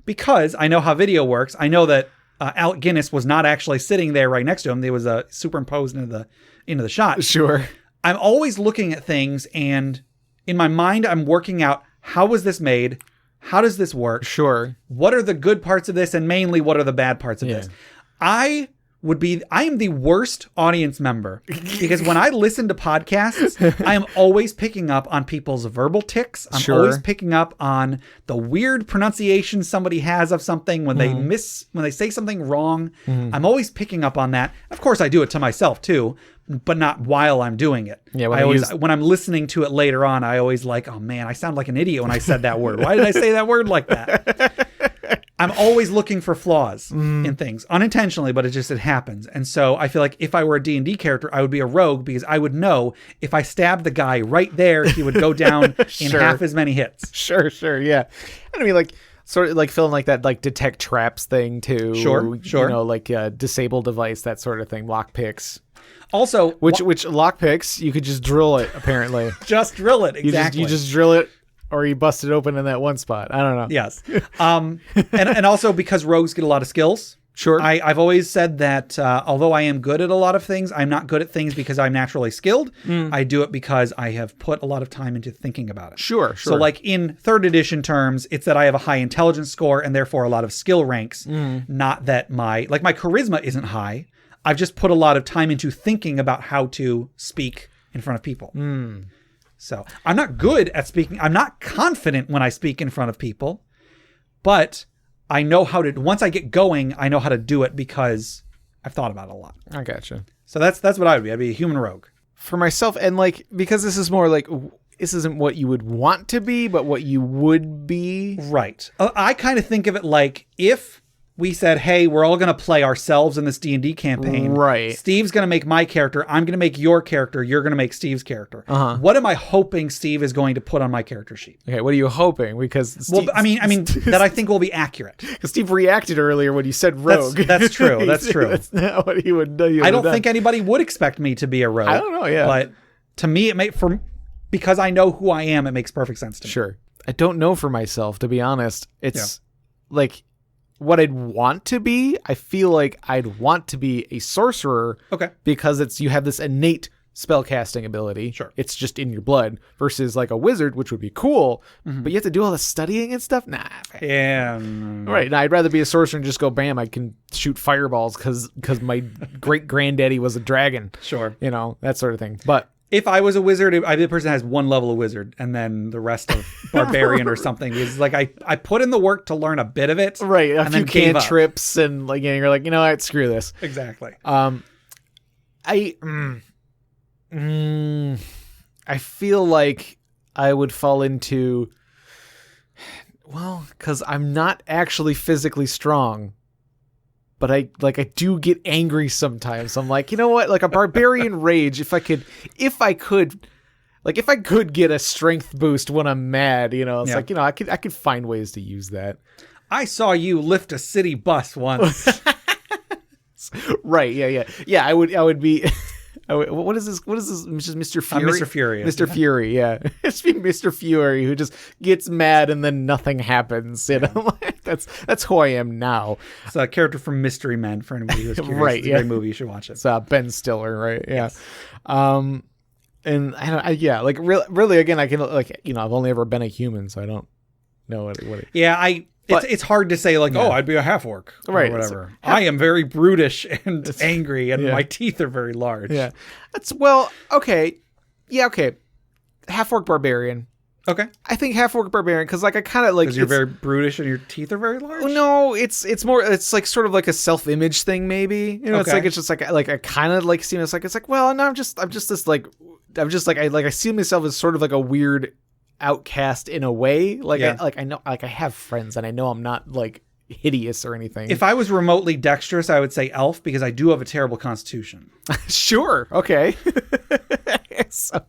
Because I know how video works. I know that Alec Guinness was not actually sitting there right next to him. There was superimposed into the shot. Sure. I'm always looking at things, and in my mind, I'm working out, how was this made? How does this work? Sure. What are the good parts of this? And mainly, what are the bad parts of this? I am the worst audience member, because when I listen to podcasts, I am always picking up on people's verbal tics. I'm always picking up on the weird pronunciation somebody has of something when they say something wrong. I'm always picking up on that. Of course, I do it to myself too, but not while I'm doing it. Yeah, when I'm listening to it later on, I always like, oh man, I sound like an idiot when I said that word. Why did I say that word like that? I'm always looking for flaws in things, unintentionally, but it happens. And so I feel like if I were a D&D character, I would be a rogue, because I would know if I stabbed the guy right there, he would go down in half as many hits. Sure, yeah. And I mean, like, sort of like feeling like that, like detect traps thing too. Sure. You know, like disable device, that sort of thing. Lock picks. Also, which lock picks, you could just drill it, apparently. Just drill it, exactly. You just drill it, or you bust it open in that one spot. I don't know. Yes. And also because rogues get a lot of skills. Sure. I've always said that although I am good at a lot of things, I'm not good at things because I'm naturally skilled. I do it because I have put a lot of time into thinking about it. Sure. So like in 3rd edition terms, it's that I have a high intelligence score and therefore a lot of skill ranks. Not that my charisma isn't high. I've just put a lot of time into thinking about how to speak in front of people. So I'm not good at speaking. I'm not confident when I speak in front of people, but I know how to, once I get going, I know how to do it because I've thought about it a lot. I gotcha. So that's what I would be. I'd be a human rogue. For myself, and like, because this is more like, this isn't what you would want to be, but what you would be. Right. I kind of think of it like if we said, hey, we're all going to play ourselves in this D&D campaign. Right. Steve's going to make my character. I'm going to make your character. You're going to make Steve's character. What am I hoping Steve is going to put on my character sheet? Okay, what are you hoping? Because Steve, I mean that I think will be accurate. Because Steve reacted earlier when you said rogue. That's true. That's true. That's not what he would do. I don't think anybody would expect me to be a rogue. I don't know, yeah. But to me, because I know who I am, it makes perfect sense to me. Sure. I don't know for myself, to be honest. It's like what I'd want to be. I feel like I'd want to be a sorcerer. Okay. Because you have this innate spellcasting ability. Sure. It's just in your blood, versus like a wizard, which would be cool, but you have to do all the studying and stuff. Nah. Yeah. Right. Now I'd rather be a sorcerer and just go bam. I can shoot fireballs because my great granddaddy was a dragon. Sure. You know, that sort of thing. But if I was a wizard, I'd be the person that has one level of wizard and then the rest of barbarian or something. Because like I put in the work to learn a bit of it. Right. A few cantrips and like, you're like, you know what, screw this. Exactly. I feel like I would fall into, well, because I'm not actually physically strong, but I do get angry sometimes. I'm like, you know what, like a barbarian rage. If I could get a strength boost when I'm mad, you know, it's like, you know, I could find ways to use that. I saw you lift a city bus once. Right. Yeah. I would be. What is this? Just Mr. Fury? Mr. Fury. Mr. Fury, yeah. It's Mr. Fury who just gets mad and then nothing happens. You know, that's who I am now. It's a character from Mystery Men for anybody who's curious. Right, it's a great movie. You should watch it. It's Ben Stiller, right? Yeah. Yes. And like really, again, I can, like, you know, I've only ever been a human, so I don't know what it. Yeah, it's hard to say like, oh, I'd be a half orc or whatever. I am very brutish and angry, and my teeth are very large. Yeah, okay. Yeah, okay. Half orc barbarian. Okay. I think half-orc barbarian because like I kind of like Because you're very brutish and your teeth are very large? No, it's more it's like sort of like a self-image thing maybe. You know, Okay. it's just like I kind of like see myself it's like well, no, I'm just this like I'm just like I see myself as sort of like a weird outcast in a way. Like I know like I have friends and I know I'm not like hideous or anything. If I was remotely dexterous, I would say elf because I do have a terrible constitution. Sure. Okay. So,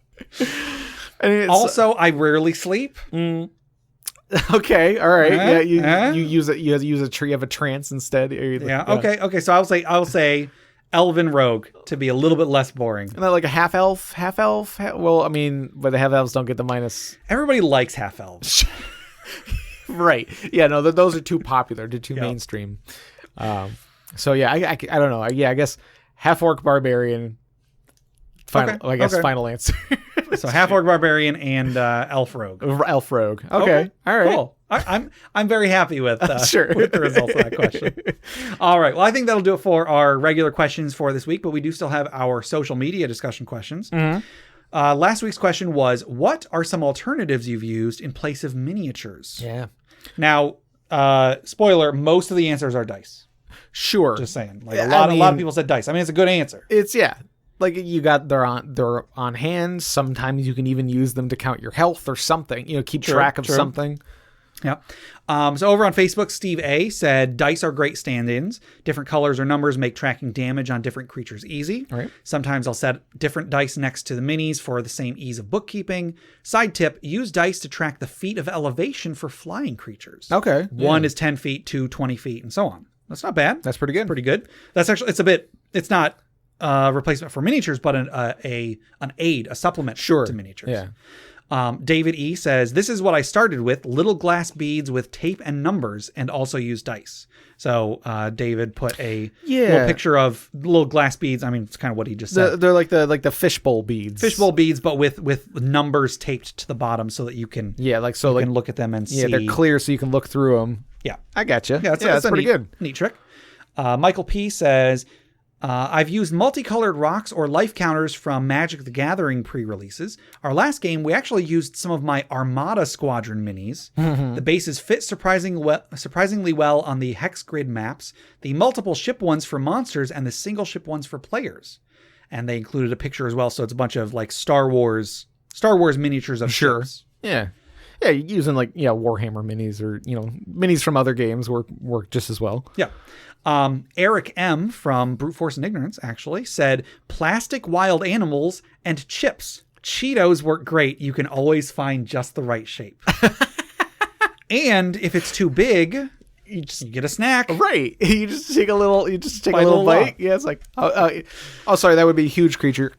also, I rarely sleep. Okay. All right. You use a tree of a trance instead. Okay. So I'll say elven rogue to be a little bit less boring. And then like a half elf. Well, I mean, but the half elves don't get the minus. Everybody likes half elves. Right. Yeah. No, those are too popular. They're too mainstream. So yeah, I don't know. Yeah, I guess half orc barbarian. Final. Okay. I guess final answer. So half orc barbarian and elf rogue. Elf rogue. Okay. All right. Cool. I'm very happy with sure. with the results of that question. All right. Well, I think that'll do it for our regular questions for this week, but we do still have our social media discussion questions. Mm-hmm. Last week's question was, what are some alternatives you've used in place of miniatures? Yeah. Now, spoiler, most of the answers are dice. Sure. Just saying. Like a lot of people said dice. I mean, it's a good answer. It's like you got they're on hand. Sometimes you can even use them to count your health or something. You know, keep track of something. Yeah. So over on Facebook, Steve A said dice are great stand-ins. Different colors or numbers make tracking damage on different creatures easy. All right. Sometimes I'll set different dice next to the minis for the same ease of bookkeeping. Side tip: use dice to track the feet of elevation for flying creatures. Okay. One is 10 feet, 2 20 feet, and so on. That's not bad. That's pretty good. Pretty good. That's actually it's not replacement for miniatures, but an aid, a supplement to miniatures. Yeah. David E says, this is what I started with, little glass beads with tape and numbers, and also use dice. So David put a little picture of little glass beads. I mean, it's kind of what he just said. They're like the fishbowl beads. Fishbowl beads, but with numbers taped to the bottom so that you can can look at them and see. Yeah, they're clear so you can look through them. Yeah. I gotcha. Yeah, that's pretty good. Neat trick. Michael P says, I've used multicolored rocks or life counters from Magic the Gathering pre-releases. Our last game, we actually used some of my Armada Squadron minis. The bases fit surprisingly well on the hex grid maps, the multiple ship ones for monsters, and the single ship ones for players. And they included a picture as well, so it's a bunch of like Star Wars miniatures of ships. Yeah. Yeah, using like Warhammer minis or minis from other games work just as well. Yeah. Eric M from Brute Force and Ignorance actually said plastic wild animals and chips. Cheetos work great. You can always find just the right shape. And if it's too big, you get a snack. Right. You just take a little bite. Yeah, it's like oh sorry, that would be a huge creature.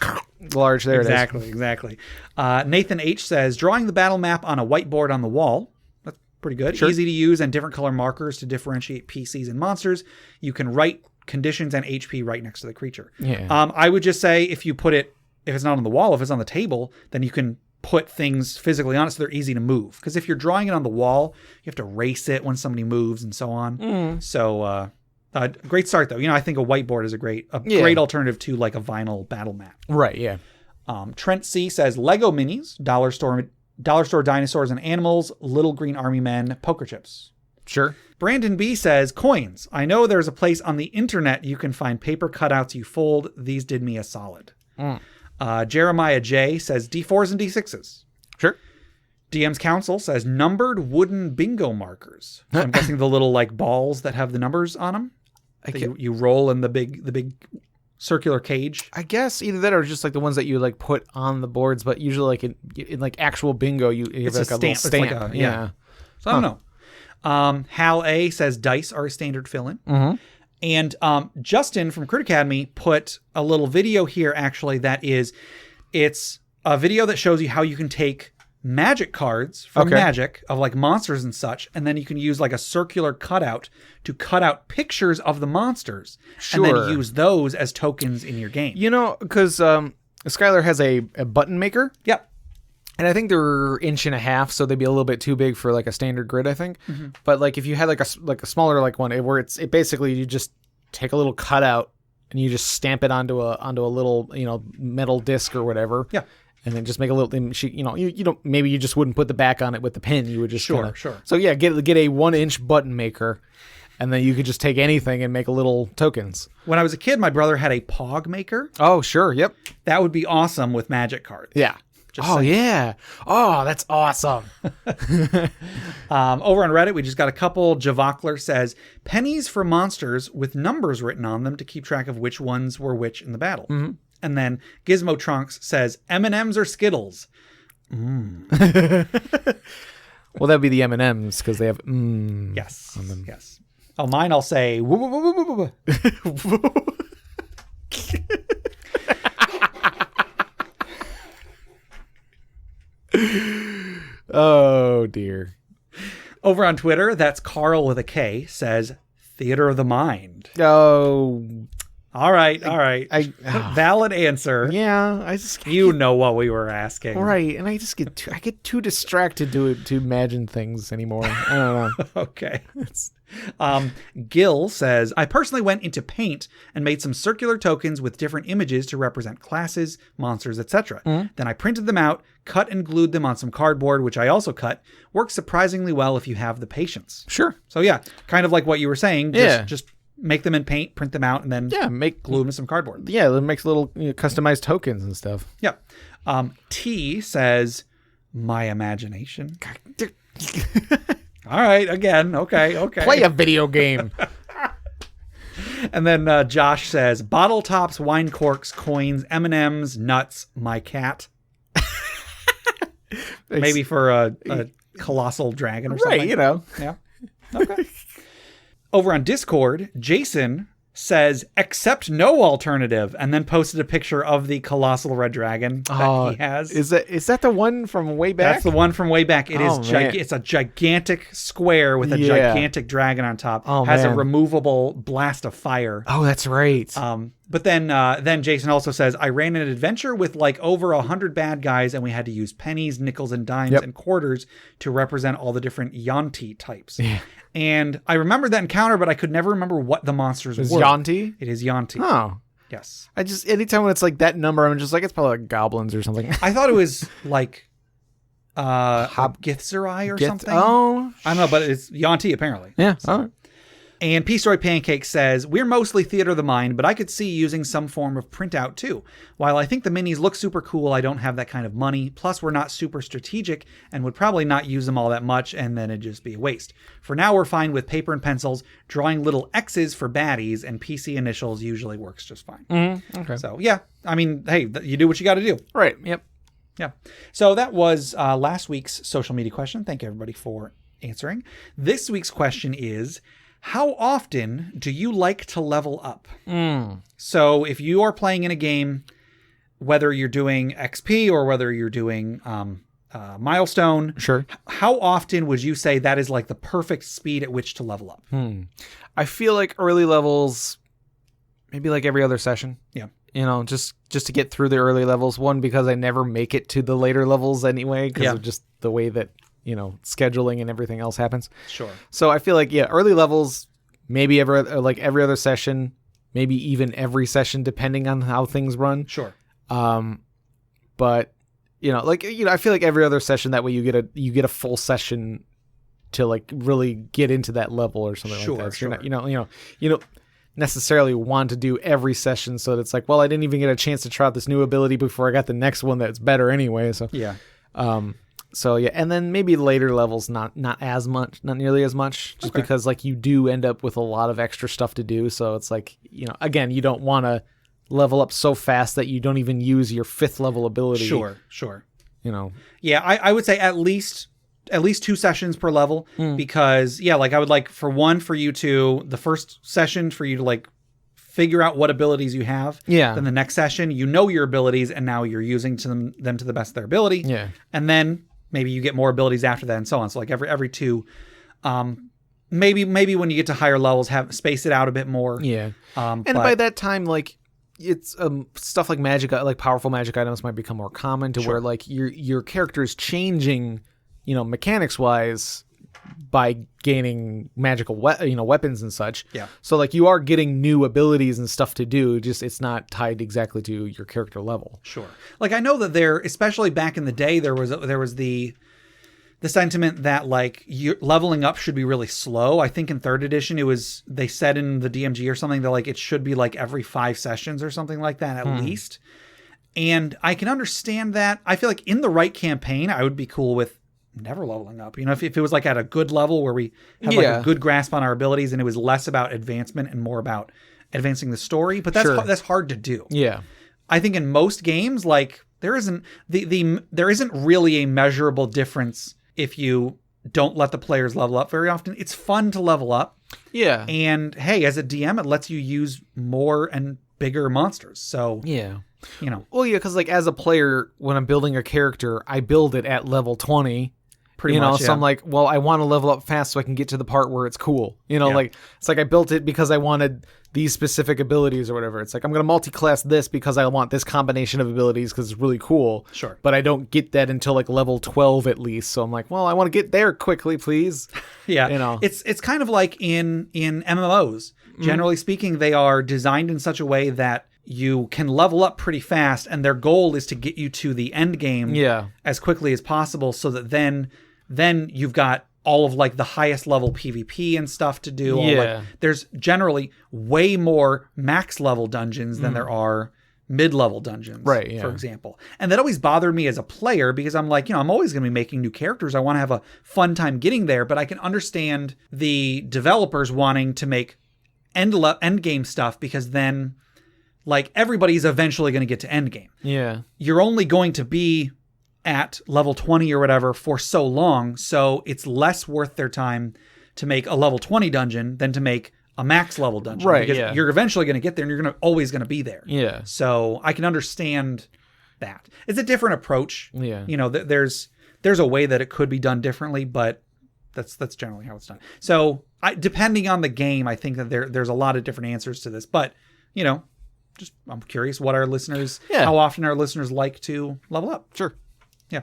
Large there Exactly. Nathan H says drawing the battle map on a whiteboard on the wall. That's pretty good. Sure. Easy to use and different color markers to differentiate PCs and monsters. You can write conditions and HP right next to the creature. Yeah. I would just say if it's not on the wall, if it's on the table, then you can put things physically on it so they're easy to move. Because if you're drawing it on the wall, you have to erase it when somebody moves and so on. So great start though. I think a whiteboard is a great alternative to like a vinyl battle map. Right. Yeah. Trent C says Lego minis, dollar store dinosaurs and animals, little green army men, poker chips. Sure. Brandon B says coins. I know there's a place on the internet you can find paper cutouts you fold. These did me a solid. Jeremiah J says D4s and D6s. Sure. DM's Council says numbered wooden bingo markers. So I'm guessing the little like balls that have the numbers on them. You roll in the big circular cage. I guess either that or just like the ones that you like put on the boards, but usually like in like actual bingo, you have like a little stamp. It's like So I don't know. Hal A says dice are a standard fill-in. And Justin from Crit Academy put a little video here actually it's a video that shows you how you can take magic cards from Magic of like monsters and such, and then you can use like a circular cutout to cut out pictures of the monsters and then use those as tokens in your game. Because Skylar has a button maker. Yep. And I think they're 1.5 inch, so they'd be a little bit too big for like a standard grid, I think. But like if you had like a smaller like one where it basically you just take a little cutout and you just stamp it onto a little metal disc or whatever. Yeah. and then just make a little. You don't. Maybe you just wouldn't put the back on it with the pin. You would just Sure. So yeah, get a 1-inch button maker, and then you could just take anything and make a little tokens. When I was a kid, my brother had a Pog maker. Oh sure, yep. That would be awesome with magic cards. Yeah. Just oh saying. yeah. Oh, that's awesome. Over on Reddit, we just got a couple. Javokler says, pennies for monsters with numbers written on them to keep track of which ones were which in the battle. Mm-hmm. And then Gizmo Trunks says, M&Ms or Skittles? Well, that'd be the M&Ms because they have Yes. on them. Yes. Oh, mine I'll say, woo, woo, woo, woo, woo, woo. Oh dear. Over on Twitter, that's Carl with a K, says, Theater of the Mind. Oh. All right. Valid answer. Yeah, I just You know what we were asking. right, and I just get too distracted to imagine things anymore. I don't know. Okay. Gil says, I personally went into Paint and made some circular tokens with different images to represent classes, monsters, etc. Then I printed them out, cut and glued them on some cardboard, which I also cut. Works surprisingly well if you have the patience. Sure. So yeah, kind of like what you were saying. Just make them in Paint, print them out, and then glue them to some cardboard. Yeah, it makes little customized tokens and stuff. Yeah. T says, my imagination. All right, again. Okay. Play a video game. And then Josh says, bottle tops, wine corks, coins, M&Ms, nuts, my cat. Maybe for a colossal dragon or something. Right, Yeah. Okay. Over on Discord, Jason says, accept no alternative, and then posted a picture of the colossal red dragon that he has. Is that the one from way back? That's the one from way back. It is man. it's a gigantic square with a gigantic dragon on top. Has a removable blast of fire. Oh, that's right. But then Jason also says, I ran an adventure with like over 100 bad guys, and we had to use pennies, nickels, and dimes and quarters to represent all the different Yanti types. Yeah. And I remembered that encounter, but I could never remember what the monsters were. Yanti? It is Yanti. Oh. Yes. I just, anytime when it's like that number, I'm just like, it's probably like goblins or something. I thought it was like Githzerai or something. Oh. I don't know, but it's Yanti apparently. Yeah. So. All right. And P-Story Pancake says, we're mostly theater of the mind, but I could see using some form of printout too. While I think the minis look super cool, I don't have that kind of money. Plus, we're not super strategic and would probably not use them all that much, and then it'd just be a waste. For now, we're fine with paper and pencils. Drawing little X's for baddies and PC initials usually works just fine. Okay. So, yeah. I mean, hey, you do what you got to do. Right. Yep. Yeah. So that was last week's social media question. Thank you, everybody, for answering. This week's question is, how often do you like to level up? So if you are playing in a game, whether you're doing XP or whether you're doing milestone, Sure. how often would you say that is like the perfect speed at which to level up? I feel like early levels, maybe like every other session. Yeah. Just to get through the early levels. One, because I never make it to the later levels anyway, because of just the way that, scheduling and everything else happens. Sure. So I feel like, early levels, maybe every other session, maybe even every session, depending on how things run. Sure. But I feel like every other session, that way you get a full session to like really get into that level or something like that. So Sure. You don't necessarily want to do every session, so that it's like, well, I didn't even get a chance to try out this new ability before I got the next one that's better anyway. So yeah. So yeah, and then maybe later levels, not as much, not nearly as much, just because like you do end up with a lot of extra stuff to do. So it's like, again, you don't want to level up so fast that you don't even use your 5th level ability. Sure. Yeah, I would say at least 2 sessions per level, because like I would like for you to, the first session for you to like figure out what abilities you have. Yeah. Then the next session, your abilities, and now you're using them to the best of their ability. Yeah. And then maybe you get more abilities after that and so on. So like every 2, maybe when you get to higher levels, space it out a bit more. Yeah. And by that time, like it's stuff like magic, like powerful magic items might become more common to where like your character is changing, mechanics wise by gaining magical weapons and such. Yeah. So like you are getting new abilities and stuff to do, just it's not tied exactly to your character level. Sure. Like I know that there, especially back in the day, there was the sentiment that like leveling up should be really slow. I think in 3rd edition they said in the DMG or something that like it should be like every 5 sessions or something like that at least. And I can understand that. I feel like in the right campaign, I would be cool with never leveling up. If it was like at a good level where we had like a good grasp on our abilities and it was less about advancement and more about advancing the story. But that's hard to do. Yeah. I think in most games, like there isn't really a measurable difference if you don't let the players level up very often. It's fun to level up. Yeah. And hey, as a DM, it lets you use more and bigger monsters. So yeah. Well, yeah, because like as a player, when I'm building a character, I build it at level 20. Pretty much, so I'm like, well, I want to level up fast so I can get to the part where it's cool. Like it's like I built it because I wanted these specific abilities or whatever. It's like I'm going to multi-class this because I want this combination of abilities because it's really cool. Sure. But I don't get that until like level 12 at least. So I'm like, well, I want to get there quickly, please. Yeah. It's kind of like in MMOs. Generally speaking, they are designed in such a way that you can level up pretty fast, and their goal is to get you to the end game as quickly as possible, so that then you've got all of like the highest level PvP and stuff to do. Yeah. There's generally way more max level dungeons than there are mid-level dungeons, right? Yeah. For example. And that always bothered me as a player because I'm like, I'm always going to be making new characters. I want to have a fun time getting there, but I can understand the developers wanting to make end game stuff because then like everybody's eventually going to get to end game. Yeah. You're only going to be at level 20 or whatever for so long, so it's less worth their time to make a level 20 dungeon than to make a max level dungeon. Right, because you're eventually going to get there and you're always going to be there. Yeah. So I can understand that. It's a different approach. Yeah. There's a way that it could be done differently, but that's generally how it's done. So depending on the game, I think that there's a lot of different answers to this, but just I'm curious what our listeners, how often our listeners like to level up. Sure. Yeah.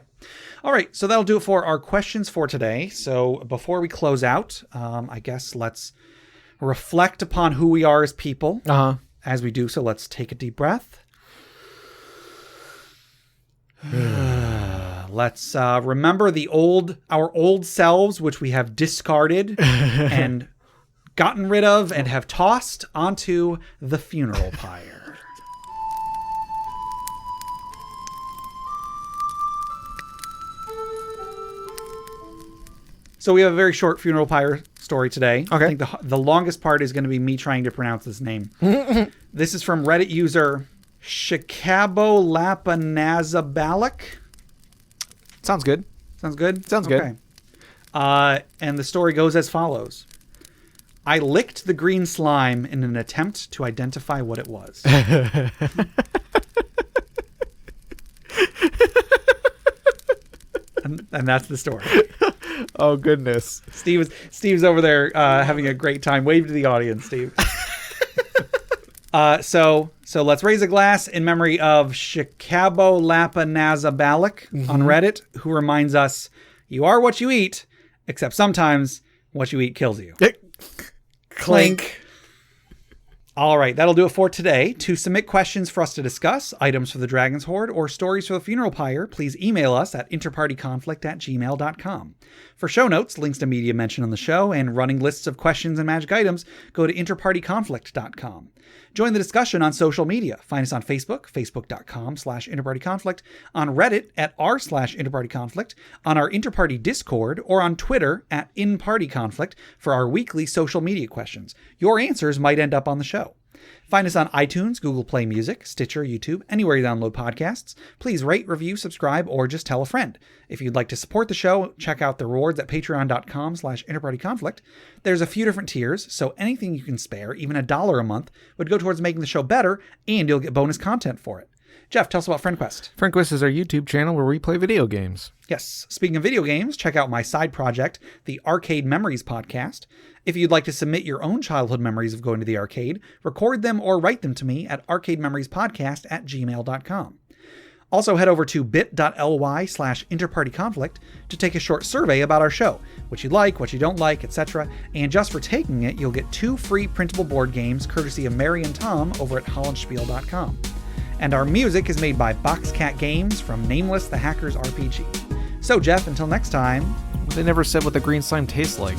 All right. So that'll do it for our questions for today. So before we close out, I guess let's reflect upon who we are as people. As we do so, let's take a deep breath. Let's remember our old selves, which we have discarded and gotten rid of and have tossed onto the funeral pyre. So we have a very short funeral pyre story today. Okay. I think the longest part is going to be me trying to pronounce this name. This is from Reddit user Shikabo-Lapanazabalik. Sounds good. Sounds good? Sounds good. And the story goes as follows. I licked the green slime in an attempt to identify what it was. and that's the story. Oh, goodness. Steve's over there having a great time. Wave to the audience, Steve. So let's raise a glass in memory of Shikabo-Lapanazabalik on Reddit, who reminds us, you are what you eat, except sometimes what you eat kills you. Clink. All right, that'll do it for today. To submit questions for us to discuss, items for the Dragon's Hoard, or stories for the funeral pyre, please email us at interpartyconflict@gmail.com. For show notes, links to media mentioned on the show, and running lists of questions and magic items, go to interpartyconflict.com. Join the discussion on social media. Find us on Facebook, facebook.com/interpartyconflict, on Reddit at r/interpartyconflict, on our Interparty Discord, or on Twitter at InPartyConflict for our weekly social media questions. Your answers might end up on the show. Find us on iTunes, Google Play Music, Stitcher, YouTube, anywhere you download podcasts. Please rate, review, subscribe, or just tell a friend. If you'd like to support the show, check out the rewards at patreon.com/interpartyconflict. There's a few different tiers, so anything you can spare, even $1 a month, would go towards making the show better, and you'll get bonus content for it. Jeff, tell us about FriendQuest. FriendQuest is our YouTube channel where we play video games. Yes. Speaking of video games, check out my side project, the Arcade Memories Podcast. If you'd like to submit your own childhood memories of going to the arcade, record them or write them to me at arcadememoriespodcast@gmail.com. Also, head over to bit.ly/interpartyconflict to take a short survey about our show, what you like, what you don't like, etc. And just for taking it, you'll get 2 free printable board games courtesy of Mary and Tom over at hollandspiel.com. And our music is made by Boxcat Games from Nameless the Hacker's RPG. So, Jeff, until next time... They never said what the green slime tastes like.